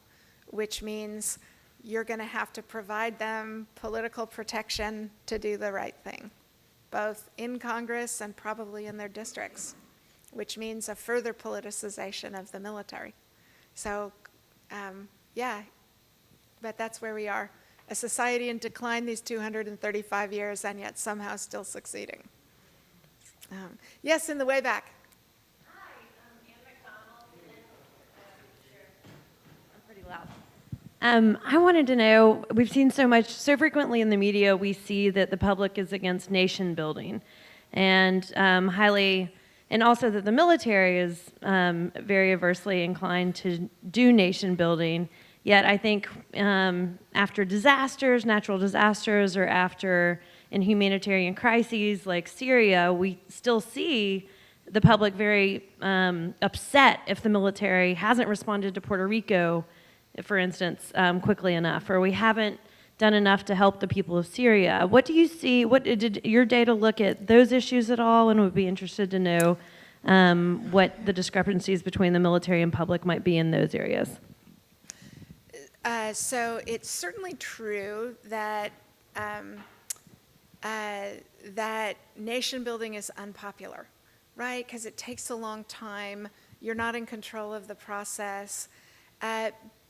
which means you're going to have to provide them political protection to do the right thing, both in Congress and probably in their districts, which means a further politicization of the military. So, but that's where we are. A society in decline these 235 years and yet somehow still succeeding. Yes, in the way back. Hi, Ann McDonald. I'm pretty loud. I wanted to know, we've seen so frequently in the media, we see that the public is against nation building and and also that the military is very aversely inclined to do nation building. Yet I think after disasters, natural disasters, or in humanitarian crises like Syria, we still see the public very upset if the military hasn't responded to Puerto Rico, for instance, quickly enough, or we haven't done enough to help the people of Syria. What do you see? What did your data look at those issues at all? And would be interested to know what the discrepancies between the military and public might be in those areas. So it's certainly true that that nation building is unpopular, right? Because it takes a long time. You're not in control of the process.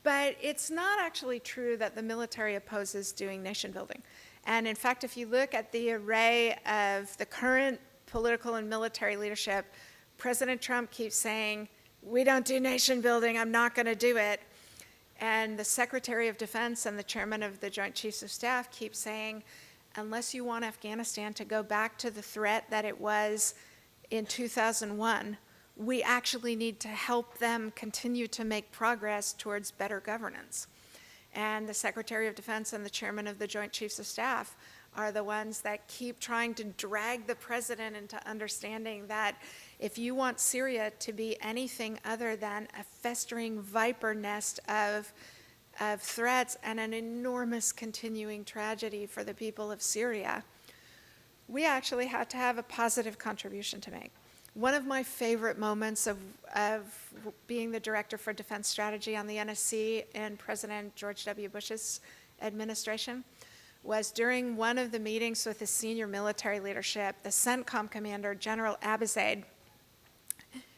But it's not actually true that the military opposes doing nation building. And in fact, if you look at the array of the current political and military leadership, President Trump keeps saying, we don't do nation building, I'm not going to do it. And the Secretary of Defense and the Chairman of the Joint Chiefs of Staff keep saying, unless you want Afghanistan to go back to the threat that it was in 2001, we actually need to help them continue to make progress towards better governance. And the Secretary of Defense and the Chairman of the Joint Chiefs of Staff are the ones that keep trying to drag the president into understanding that if you want Syria to be anything other than a festering viper nest of threats and an enormous continuing tragedy for the people of Syria, we actually have to have a positive contribution to make. One of my favorite moments of being the director for defense strategy on the NSC in President George W. Bush's administration was during one of the meetings with the senior military leadership, the CENTCOM commander, General Abizaid,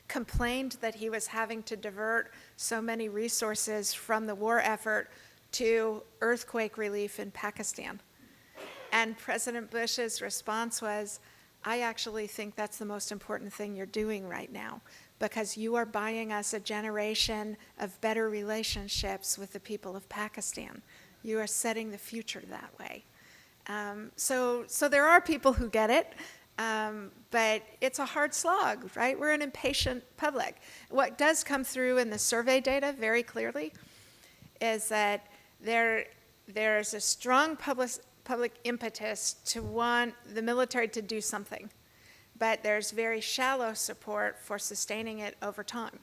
complained that he was having to divert so many resources from the war effort to earthquake relief in Pakistan. And President Bush's response was, I actually think that's the most important thing you're doing right now, because you are buying us a generation of better relationships with the people of Pakistan. You are setting the future that way. So there are people who get it, but it's a hard slog, right? We're an impatient public. What does come through in the survey data very clearly is that there's a strong public impetus to want the military to do something, but there's very shallow support for sustaining it over time.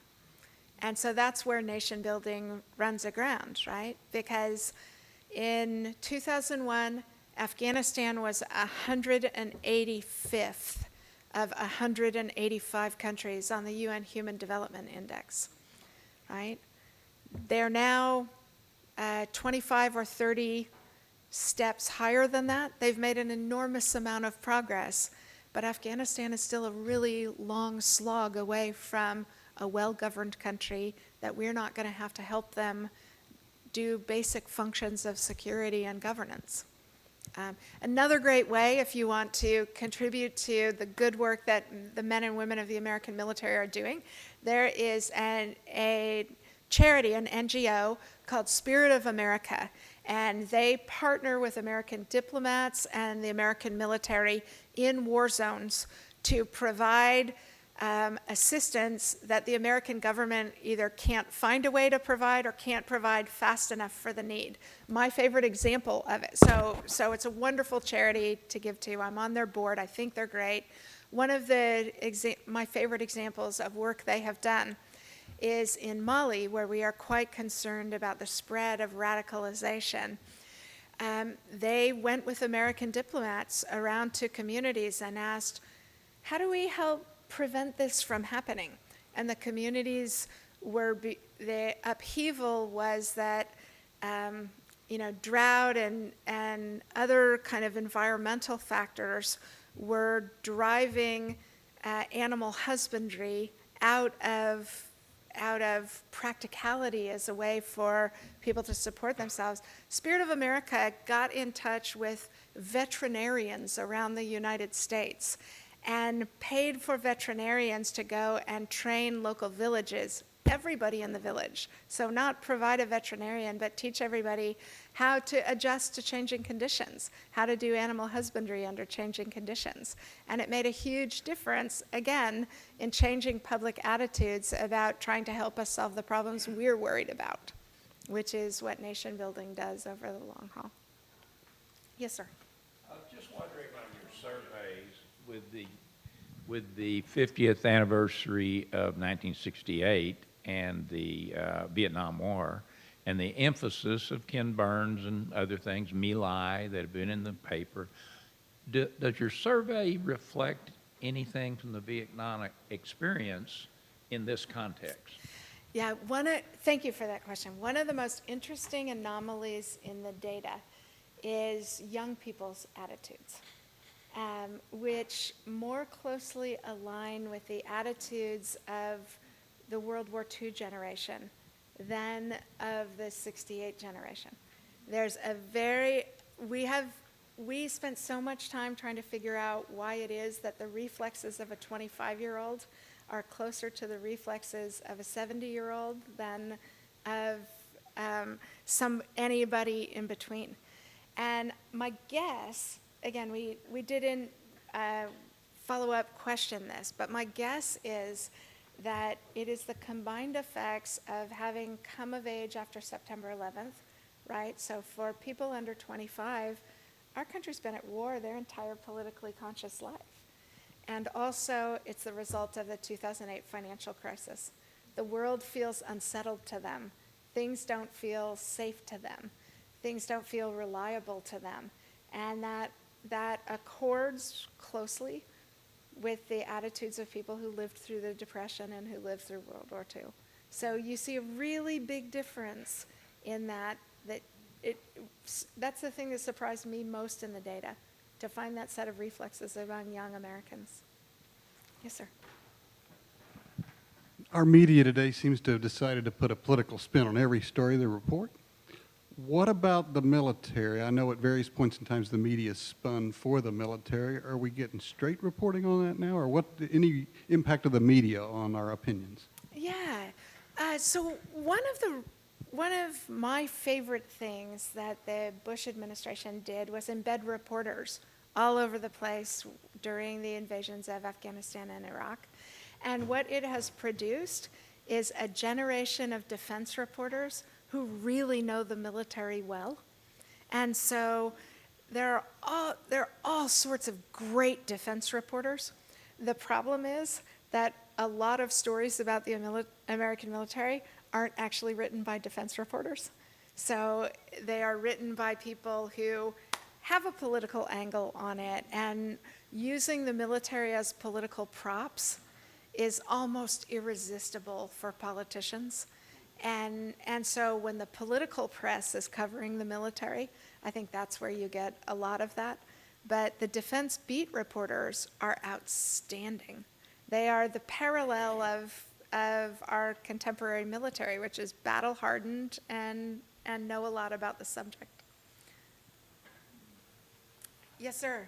And so that's where nation building runs aground, right? Because in 2001, Afghanistan was 185th of 185 countries on the UN Human Development Index, right? They're now 25 or 30 steps higher than that. They've made an enormous amount of progress, but Afghanistan is still a really long slog away from a well-governed country that we're not going to have to help them do basic functions of security and governance. Another great way, if you want to contribute to the good work that the men and women of the American military are doing, there is a charity, an NGO called Spirit of America, and they partner with American diplomats and the American military in war zones to provide assistance that the American government either can't find a way to provide or can't provide fast enough for the need. My favorite example of it, so it's a wonderful charity to give to. I'm on their board. I think they're great. One of my favorite examples of work they have done is in Mali, where we are quite concerned about the spread of radicalization. They went with American diplomats around to communities and asked, how do we help prevent this from happening? And the communities the upheaval was that, drought and other kind of environmental factors were driving animal husbandry out of practicality as a way for people to support themselves. Spirit of America got in touch with veterinarians around the United States and paid for veterinarians to go and train local villages, everybody in the village. So not provide a veterinarian, but teach everybody how to adjust to changing conditions, how to do animal husbandry under changing conditions. And it made a huge difference, again, in changing public attitudes about trying to help us solve the problems we're worried about, which is what nation building does over the long haul. Yes, sir. I was just wondering on your surveys with the 50th anniversary of 1968 and the Vietnam War and the emphasis of Ken Burns and other things, My Lai, that have been in the paper, does your survey reflect anything from the Vietnam experience in this context? Yeah, thank you for that question. One of the most interesting anomalies in the data is young people's attitudes, which more closely align with the attitudes of the World War II generation than of the 68 generation. We spent so much time trying to figure out why it is that the reflexes of a 25-year-old are closer to the reflexes of a 70-year-old than of anybody in between. And my guess, again, we didn't follow-up question this, but my guess is that it is the combined effects of having come of age after September 11th, right? So for people under 25, our country's been at war their entire politically conscious life. And also, it's the result of the 2008 financial crisis. The world feels unsettled to them. Things don't feel safe to them. Things don't feel reliable to them. And that accords closely with the attitudes of people who lived through the Depression and who lived through World War II. So you see a really big difference in that's the thing that surprised me most in the data, to find that set of reflexes among young Americans. Yes, sir. Our media today seems to have decided to put a political spin on every story they report. What about the military? I know at various points in time the media spun for the military. Are we getting straight reporting on that now, or any impact of the media on our opinions? Yeah. So one of my favorite things that the Bush administration did was embed reporters all over the place during the invasions of Afghanistan and Iraq. And what it has produced is a generation of defense reporters who really know the military well. And so there are all sorts of great defense reporters. The problem is that a lot of stories about the American military aren't actually written by defense reporters. So they are written by people who have a political angle on it, and using the military as political props is almost irresistible for politicians. And so when the political press is covering the military, I think that's where you get a lot of that. But the defense beat reporters are outstanding. They are the parallel of our contemporary military, which is battle-hardened and know a lot about the subject. Yes, sir.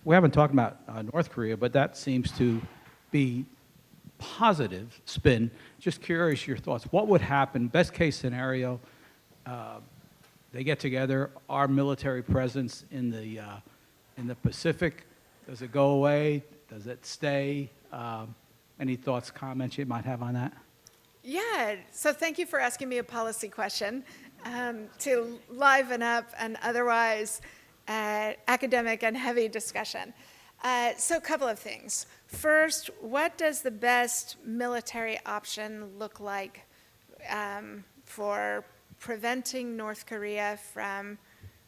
We haven't talked about North Korea, but that seems to be positive spin. Just curious your thoughts. What would happen, best case scenario, they get together, our military presence in the Pacific, does it go away? Does it stay? Any thoughts, comments you might have on that? Yeah, so thank you for asking me a policy question to liven up an otherwise academic and heavy discussion. So a couple of things. First, what does the best military option look like for preventing North Korea from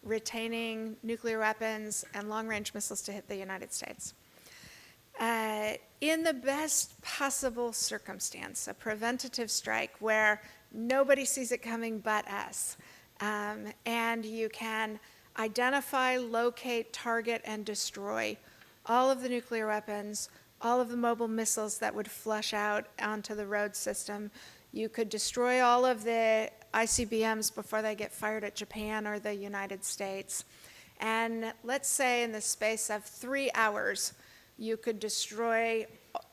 retaining nuclear weapons and long-range missiles to hit the United States? In the best possible circumstance, a preventative strike where nobody sees it coming but us, and you can identify, locate, target, and destroy all of the nuclear weapons, all of the mobile missiles that would flush out onto the road system. You could destroy all of the ICBMs before they get fired at Japan or the United States. And let's say in the space of 3 hours, you could destroy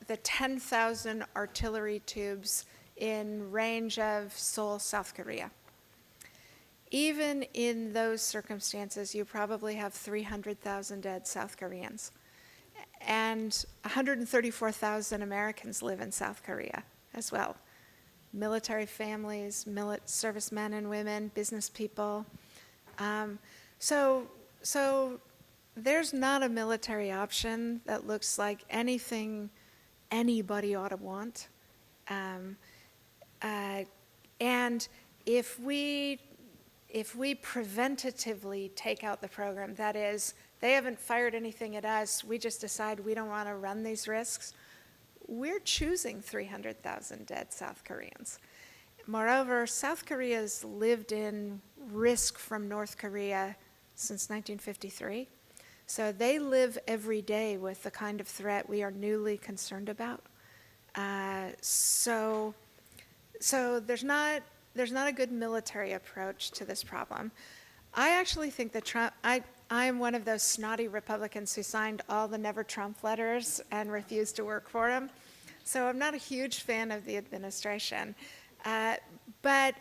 the 10,000 artillery tubes in range of Seoul, South Korea. Even in those circumstances, you probably have 300,000 dead South Koreans. And 134,000 Americans live in South Korea as well. Military families, servicemen and women, business people. So there's not a military option that looks like anything anybody ought to want. And if we preventatively take out the program, that is, they haven't fired anything at us, we just decide we don't want to run these risks, we're choosing 300,000 dead South Koreans. Moreover, South Korea's lived in risk from North Korea since 1953. So they live every day with the kind of threat we are newly concerned about. So there's not a good military approach to this problem. I actually think that Trump, I am one of those snotty Republicans who signed all the Never Trump letters and refused to work for him. So I'm not a huge fan of the administration. But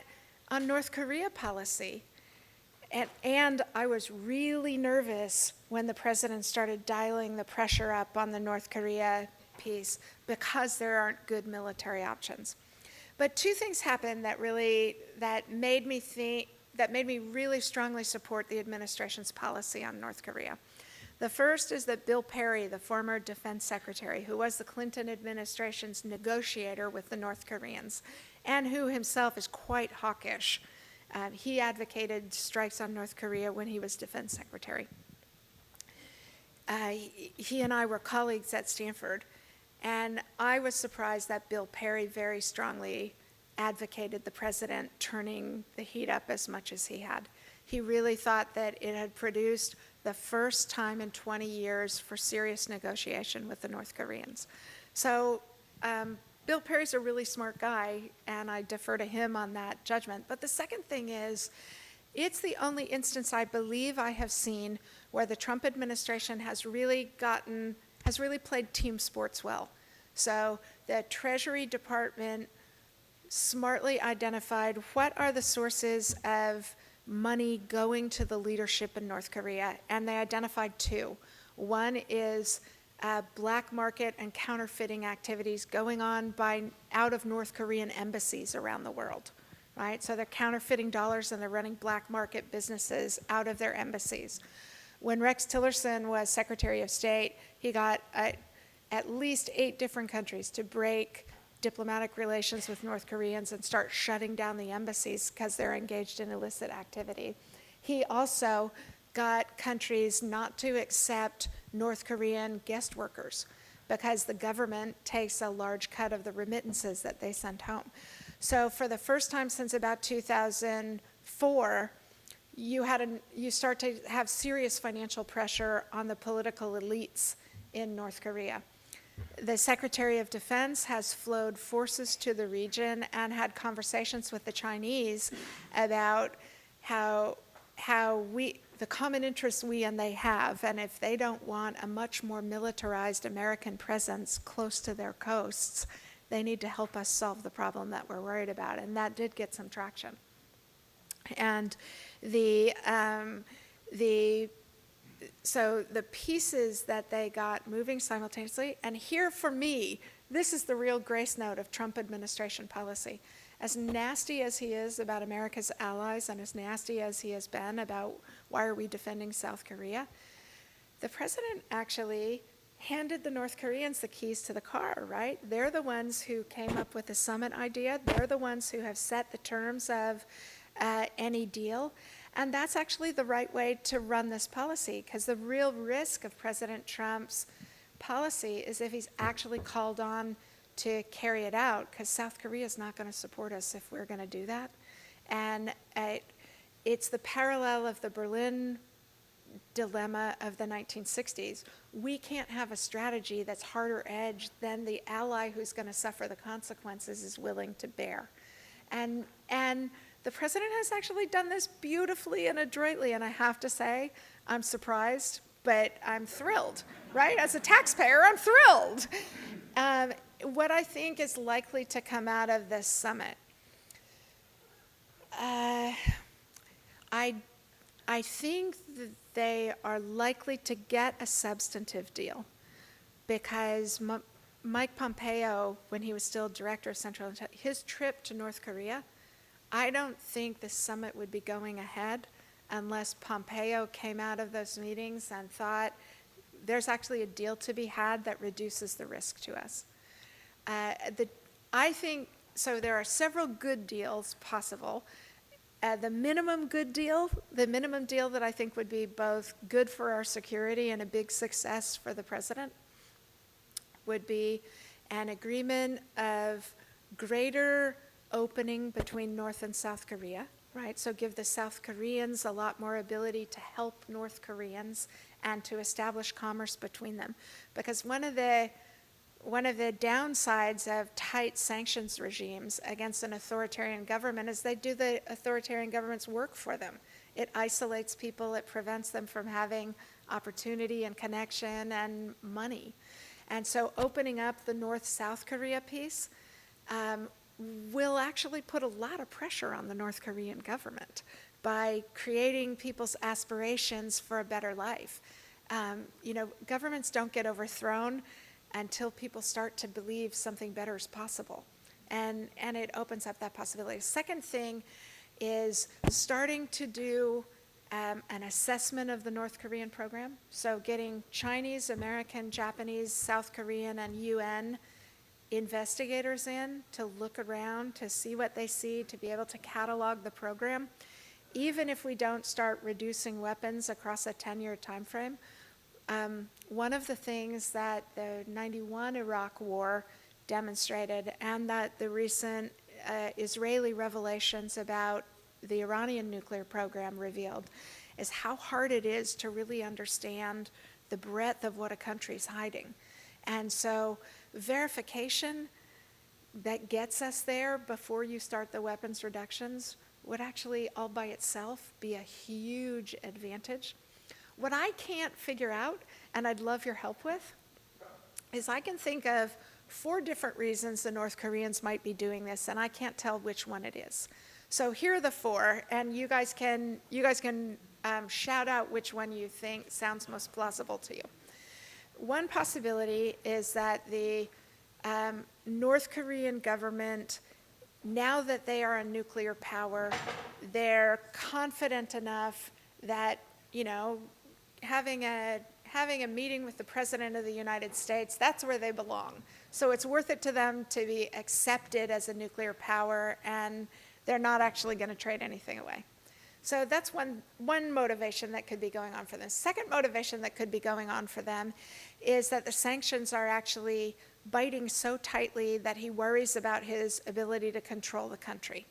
on North Korea policy, and I was really nervous when the president started dialing the pressure up on the North Korea piece because there aren't good military options. But two things happened that made me really strongly support the administration's policy on North Korea. The first is that Bill Perry, the former defense secretary, who was the Clinton administration's negotiator with the North Koreans, and who himself is quite hawkish, he advocated strikes on North Korea when he was defense secretary. He and I were colleagues at Stanford, and I was surprised that Bill Perry very strongly advocated the president turning the heat up as much as he had. He really thought that it had produced the first time in 20 years for serious negotiation with the North Koreans. So Bill Perry's a really smart guy, and I defer to him on that judgment. But the second thing is, it's the only instance I believe I have seen where the Trump administration has really played team sports well. So the Treasury Department smartly identified what are the sources of money going to the leadership in North Korea, and they identified two. One is black market and counterfeiting activities going on out of North Korean embassies around the world, right? So they're counterfeiting dollars and they're running black market businesses out of their embassies. When Rex Tillerson was Secretary of State, he got at least 8 different countries to break diplomatic relations with North Koreans and start shutting down the embassies because they're engaged in illicit activity. He also got countries not to accept North Korean guest workers because the government takes a large cut of the remittances that they send home. So for the first time since about 2004, you start to have serious financial pressure on the political elites in North Korea. The Secretary of Defense has flowed forces to the region and had conversations with the Chinese about the common interests we and they have, and if they don't want a much more militarized American presence close to their coasts, they need to help us solve the problem that we're worried about, and that did get some traction. And so the pieces that they got moving simultaneously, and here for me, this is the real grace note of Trump administration policy. As nasty as he is about America's allies and as nasty as he has been about why are we defending South Korea, the president actually handed the North Koreans the keys to the car, right? They're the ones who came up with the summit idea. They're the ones who have set the terms of any deal. And that's actually the right way to run this policy, because the real risk of President Trump's policy is if he's actually called on to carry it out, because South Korea is not going to support us if we're going to do that. And it's the parallel of the Berlin dilemma of the 1960s. We can't have a strategy that's harder edged than the ally who's going to suffer the consequences is willing to bear. And the president has actually done this beautifully and adroitly, and I have to say, I'm surprised, but I'm thrilled, right? As a taxpayer, I'm thrilled. What I think is likely to come out of this summit, I think that they are likely to get a substantive deal, because Mike Pompeo, when he was still director of Central Intelligence, his trip to North Korea, I don't think the summit would be going ahead unless Pompeo came out of those meetings and thought there's actually a deal to be had that reduces the risk to us. I think, so there are several good deals possible. The minimum deal that I think would be both good for our security and a big success for the president would be an agreement of greater opening between North and South Korea, right? So give the South Koreans a lot more ability to help North Koreans and to establish commerce between them. Because one of the downsides of tight sanctions regimes against an authoritarian government is they do the authoritarian government's work for them. It isolates people, it prevents them from having opportunity and connection and money. And so opening up the North-South Korea piece will actually put a lot of pressure on the North Korean government by creating people's aspirations for a better life. Governments don't get overthrown until people start to believe something better is possible. And it opens up that possibility. Second thing is starting to do an assessment of the North Korean program. So getting Chinese, American, Japanese, South Korean, and UN investigators in to look around, to see what they see, to be able to catalog the program. Even if we don't start reducing weapons across a 10-year time frame, one of the things that the 91 Iraq War demonstrated, and that the recent Israeli revelations about the Iranian nuclear program revealed, is how hard it is to really understand the breadth of what a country's hiding. And so verification that gets us there before you start the weapons reductions would actually all by itself be a huge advantage. What I can't figure out, and I'd love your help with, is I can think of 4 different reasons the North Koreans might be doing this, and I can't tell which one it is. So here are the 4, and you guys can shout out which one you think sounds most plausible to you. One possibility is that the North Korean government, now that they are a nuclear power, they're confident enough that, having a meeting with the President of the United States, that's where they belong. So it's worth it to them to be accepted as a nuclear power, and they're not actually going to trade anything away. So that's one motivation that could be going on for them. Second motivation that could be going on for them is that the sanctions are actually biting so tightly that he worries about his ability to control the country.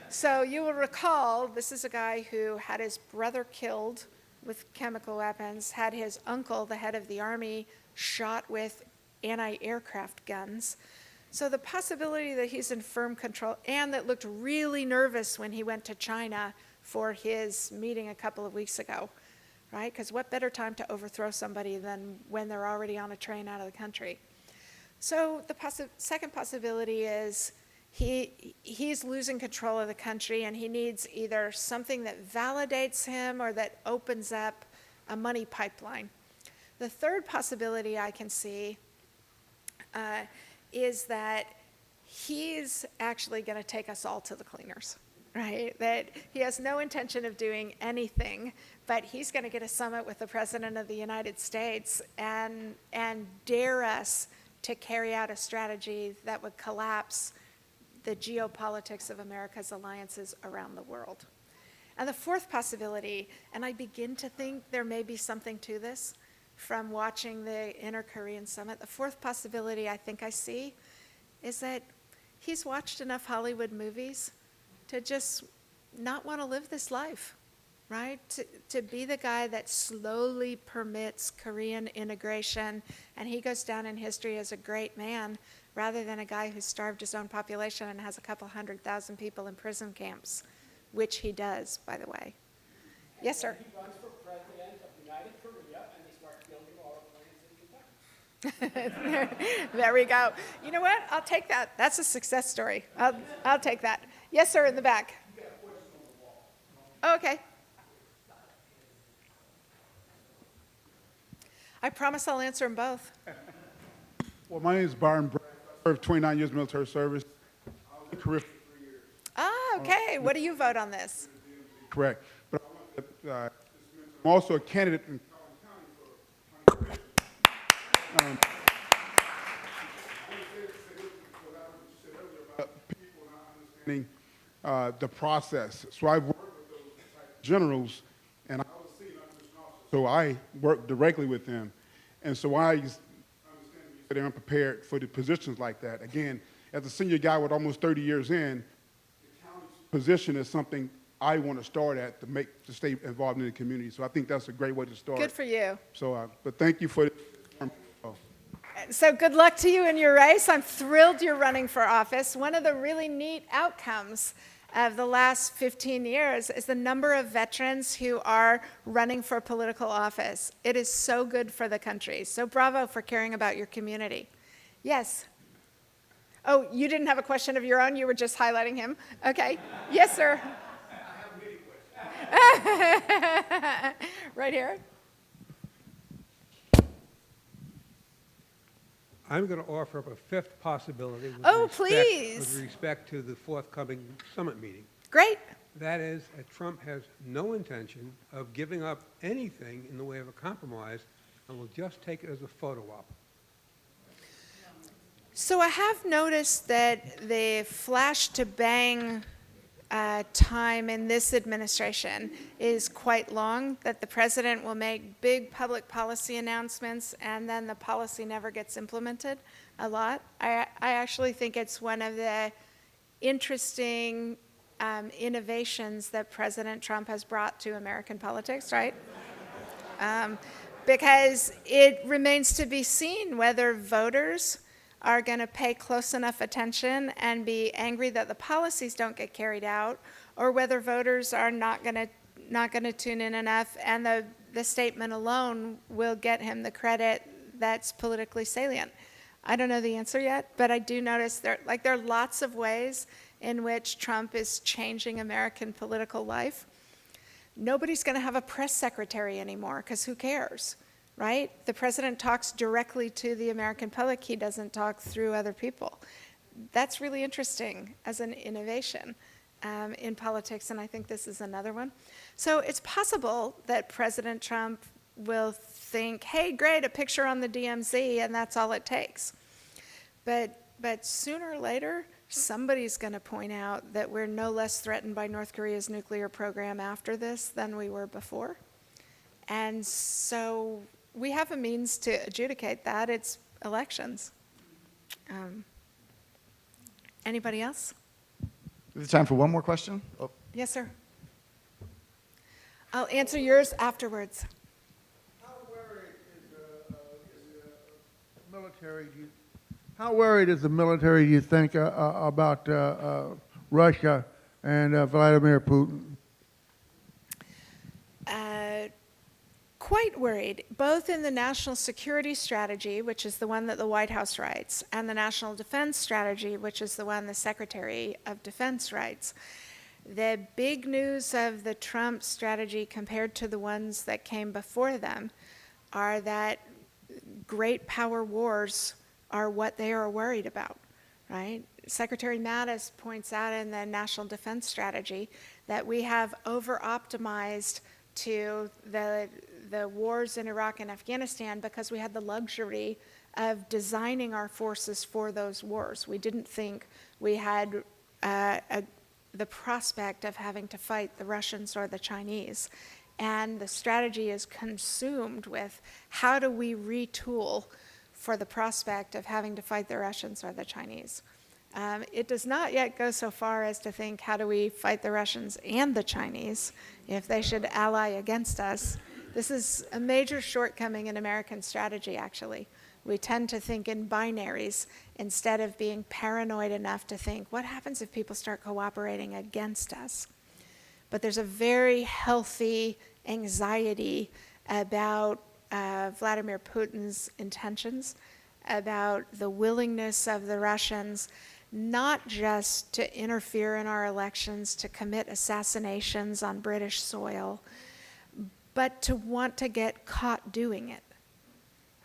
So you will recall, this is a guy who had his brother killed with chemical weapons, had his uncle, the head of the army, shot with anti-aircraft guns. So the possibility that he's in firm control, and that looked really nervous when he went to China for his meeting a couple of weeks ago, right? Because what better time to overthrow somebody than when they're already on a train out of the country? So the second possibility is he's losing control of the country, and he needs either something that validates him or that opens up a money pipeline. The third possibility I can see is that he's actually going to take us all to the cleaners, right? That he has no intention of doing anything, but he's going to get a summit with the President of the United States and dare us to carry out a strategy that would collapse the geopolitics of America's alliances around the world. And the fourth possibility, and I begin to think there may be something to this from watching the Inter-Korean Summit, the fourth possibility I think I see is that he's watched enough Hollywood movies to just not want to live this life, right? To be the guy that slowly permits Korean integration, and he goes down in history as a great man, rather than a guy who starved his own population and has a couple 100,000 people in prison camps, which he does, by the way. Yes, sir? He runs for president of United Korea, and they start building oil plants in Kentucky. There we go. You know what? I'll take that. That's a success story. I'll take that. Yes, sir, in the back. Oh, okay. I promise I'll answer them both. Well, my name is Byron Brown. I served 29 years military service. I was in Korea for 3 years. Ah, okay. What do you vote on this? Correct. But I'm also a candidate in Collin County for people not understanding the process. So I've worked with those generals, and I was senior acquisition officer, so I worked directly with them. And so I understand they're unprepared for the positions like that. Again, as a senior guy with almost 30 years in, the county's position is something I want to start at to stay involved in the community. So I think that's a great way to start. Good for you. So, but thank you for So good luck to you in your race. I'm thrilled you're running for office. One of the really neat outcomes of the last 15 years is the number of veterans who are running for political office. It is so good for the country. So bravo for caring about your community. Yes? Oh, you didn't have a question of your own? You were just highlighting him? Okay. Yes, sir. Right here. I'm going to offer up a fifth possibility Please. with respect to the forthcoming summit meeting. Great. That is, that Trump has no intention of giving up anything in the way of a compromise and will just take it as a photo op. So I have noticed that the flash to bang time in this administration is quite long, that the president will make big public policy announcements and then the policy never gets implemented a lot. I actually think it's one of the interesting innovations that President Trump has brought to American politics, right? Because it remains to be seen whether voters are going to pay close enough attention and be angry that the policies don't get carried out, or whether voters are not going to tune in enough, and the statement alone will get him the credit that's politically salient. I don't know the answer yet, but I do notice there are lots of ways in which Trump is changing American political life. Nobody's going to have a press secretary anymore, because who cares? Right? The president talks directly to the American public. He doesn't talk through other people. That's really interesting as an innovation in politics, and I think this is another one. So it's possible that President Trump will think, hey, great, a picture on the DMZ, and that's all it takes. But sooner or later, somebody's going to point out that we're no less threatened by North Korea's nuclear program after this than we were before. And so we have a means to adjudicate that. It's elections. Anybody else? Is it time for one more question? Oh. Yes, sir. I'll answer yours afterwards. How worried is the military? How worried is the military, do you think, about Russia and Vladimir Putin? Quite worried, both in the national security strategy, which is the one that the White House writes, and the national defense strategy, which is the one the Secretary of Defense writes. The big news of the Trump strategy compared to the ones that came before them are that great power wars are what they are worried about, right? Secretary Mattis points out in the national defense strategy that we have over-optimized to the wars in Iraq and Afghanistan because we had the luxury of designing our forces for those wars. We didn't think we had the prospect of having to fight the Russians or the Chinese. And the strategy is consumed with how do we retool for the prospect of having to fight the Russians or the Chinese. It does not yet go so far as to think, how do we fight the Russians and the Chinese if they should ally against us? This is a major shortcoming in American strategy, actually. We tend to think in binaries instead of being paranoid enough to think, what happens if people start cooperating against us? But there's a very healthy anxiety about Vladimir Putin's intentions, about the willingness of the Russians not just to interfere in our elections, to commit assassinations on British soil, but to want to get caught doing it,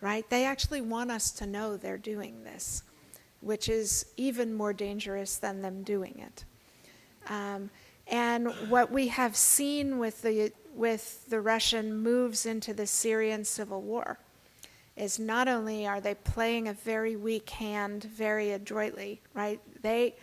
right? They actually want us to know they're doing this, which is even more dangerous than them doing it. And what we have seen with the Russian moves into the Syrian civil war is not only are they playing a very weak hand very adroitly, right? They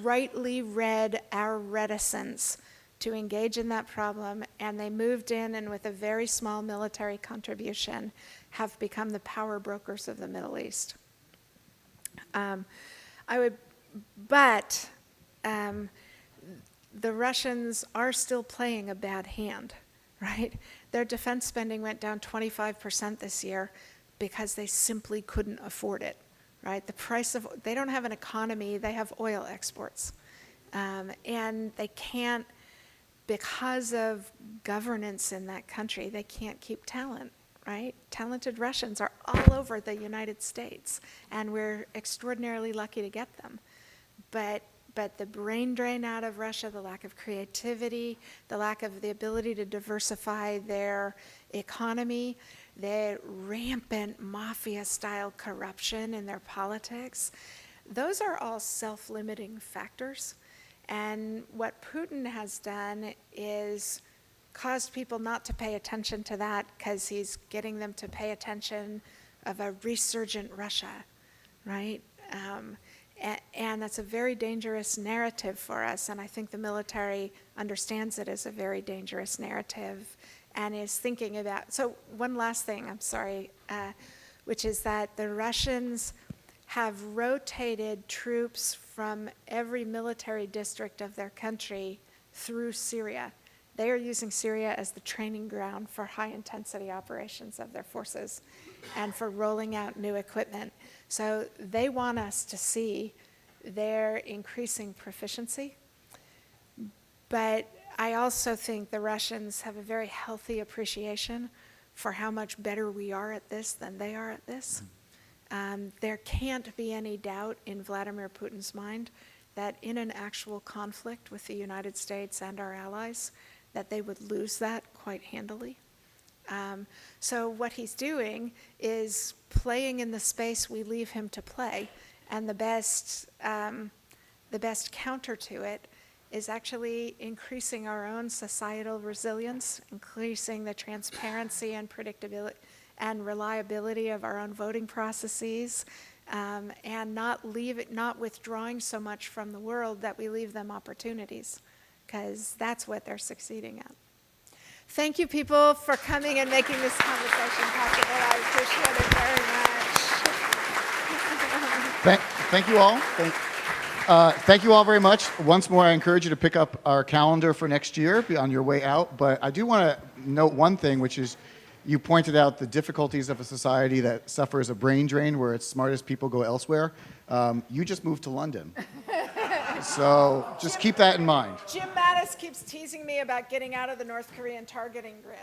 rightly read our reticence to engage in that problem, and they moved in and with a very small military contribution have become the power brokers of the Middle East. But the Russians are still playing a bad hand, right? Their defense spending went down 25% this year because they simply couldn't afford it, right? They don't have an economy, they have oil exports. And they can't, because of governance in that country, they can't keep talent, right? Talented Russians are all over the United States, and we're extraordinarily lucky to get them. But the brain drain out of Russia, the lack of creativity, the lack of the ability to diversify their economy, the rampant mafia-style corruption in their politics, those are all self-limiting factors. And what Putin has done is caused people not to pay attention to that because he's getting them to pay attention of a resurgent Russia, right? And that's a very dangerous narrative for us, and I think the military understands it as a very dangerous narrative and is thinking about, so one last thing, I'm sorry, which is that the Russians have rotated troops from every military district of their country through Syria. They are using Syria as the training ground for high-intensity operations of their forces and for rolling out new equipment. So they want us to see their increasing proficiency. But I also think the Russians have a very healthy appreciation for how much better we are at this than they are at this. There can't be any doubt in Vladimir Putin's mind that in an actual conflict with the United States and our allies, that they would lose that quite handily. So what he's doing is playing in the space we leave him to play, and the best counter to it is actually increasing our own societal resilience, increasing the transparency and predictability and reliability of our own voting processes, and not withdrawing so much from the world that we leave them opportunities, because that's what they're succeeding at. Thank you, people, for coming and making this conversation possible. I appreciate it very much. Thank you all. Thank you all very much. Once more, I encourage you to pick up our calendar for next year on your way out. But I do want to note one thing, which is you pointed out the difficulties of a society that suffers a brain drain where its smartest people go elsewhere. You just moved to London. So just keep that in mind. Jim Mattis keeps teasing me about getting out of the North Korean targeting grid.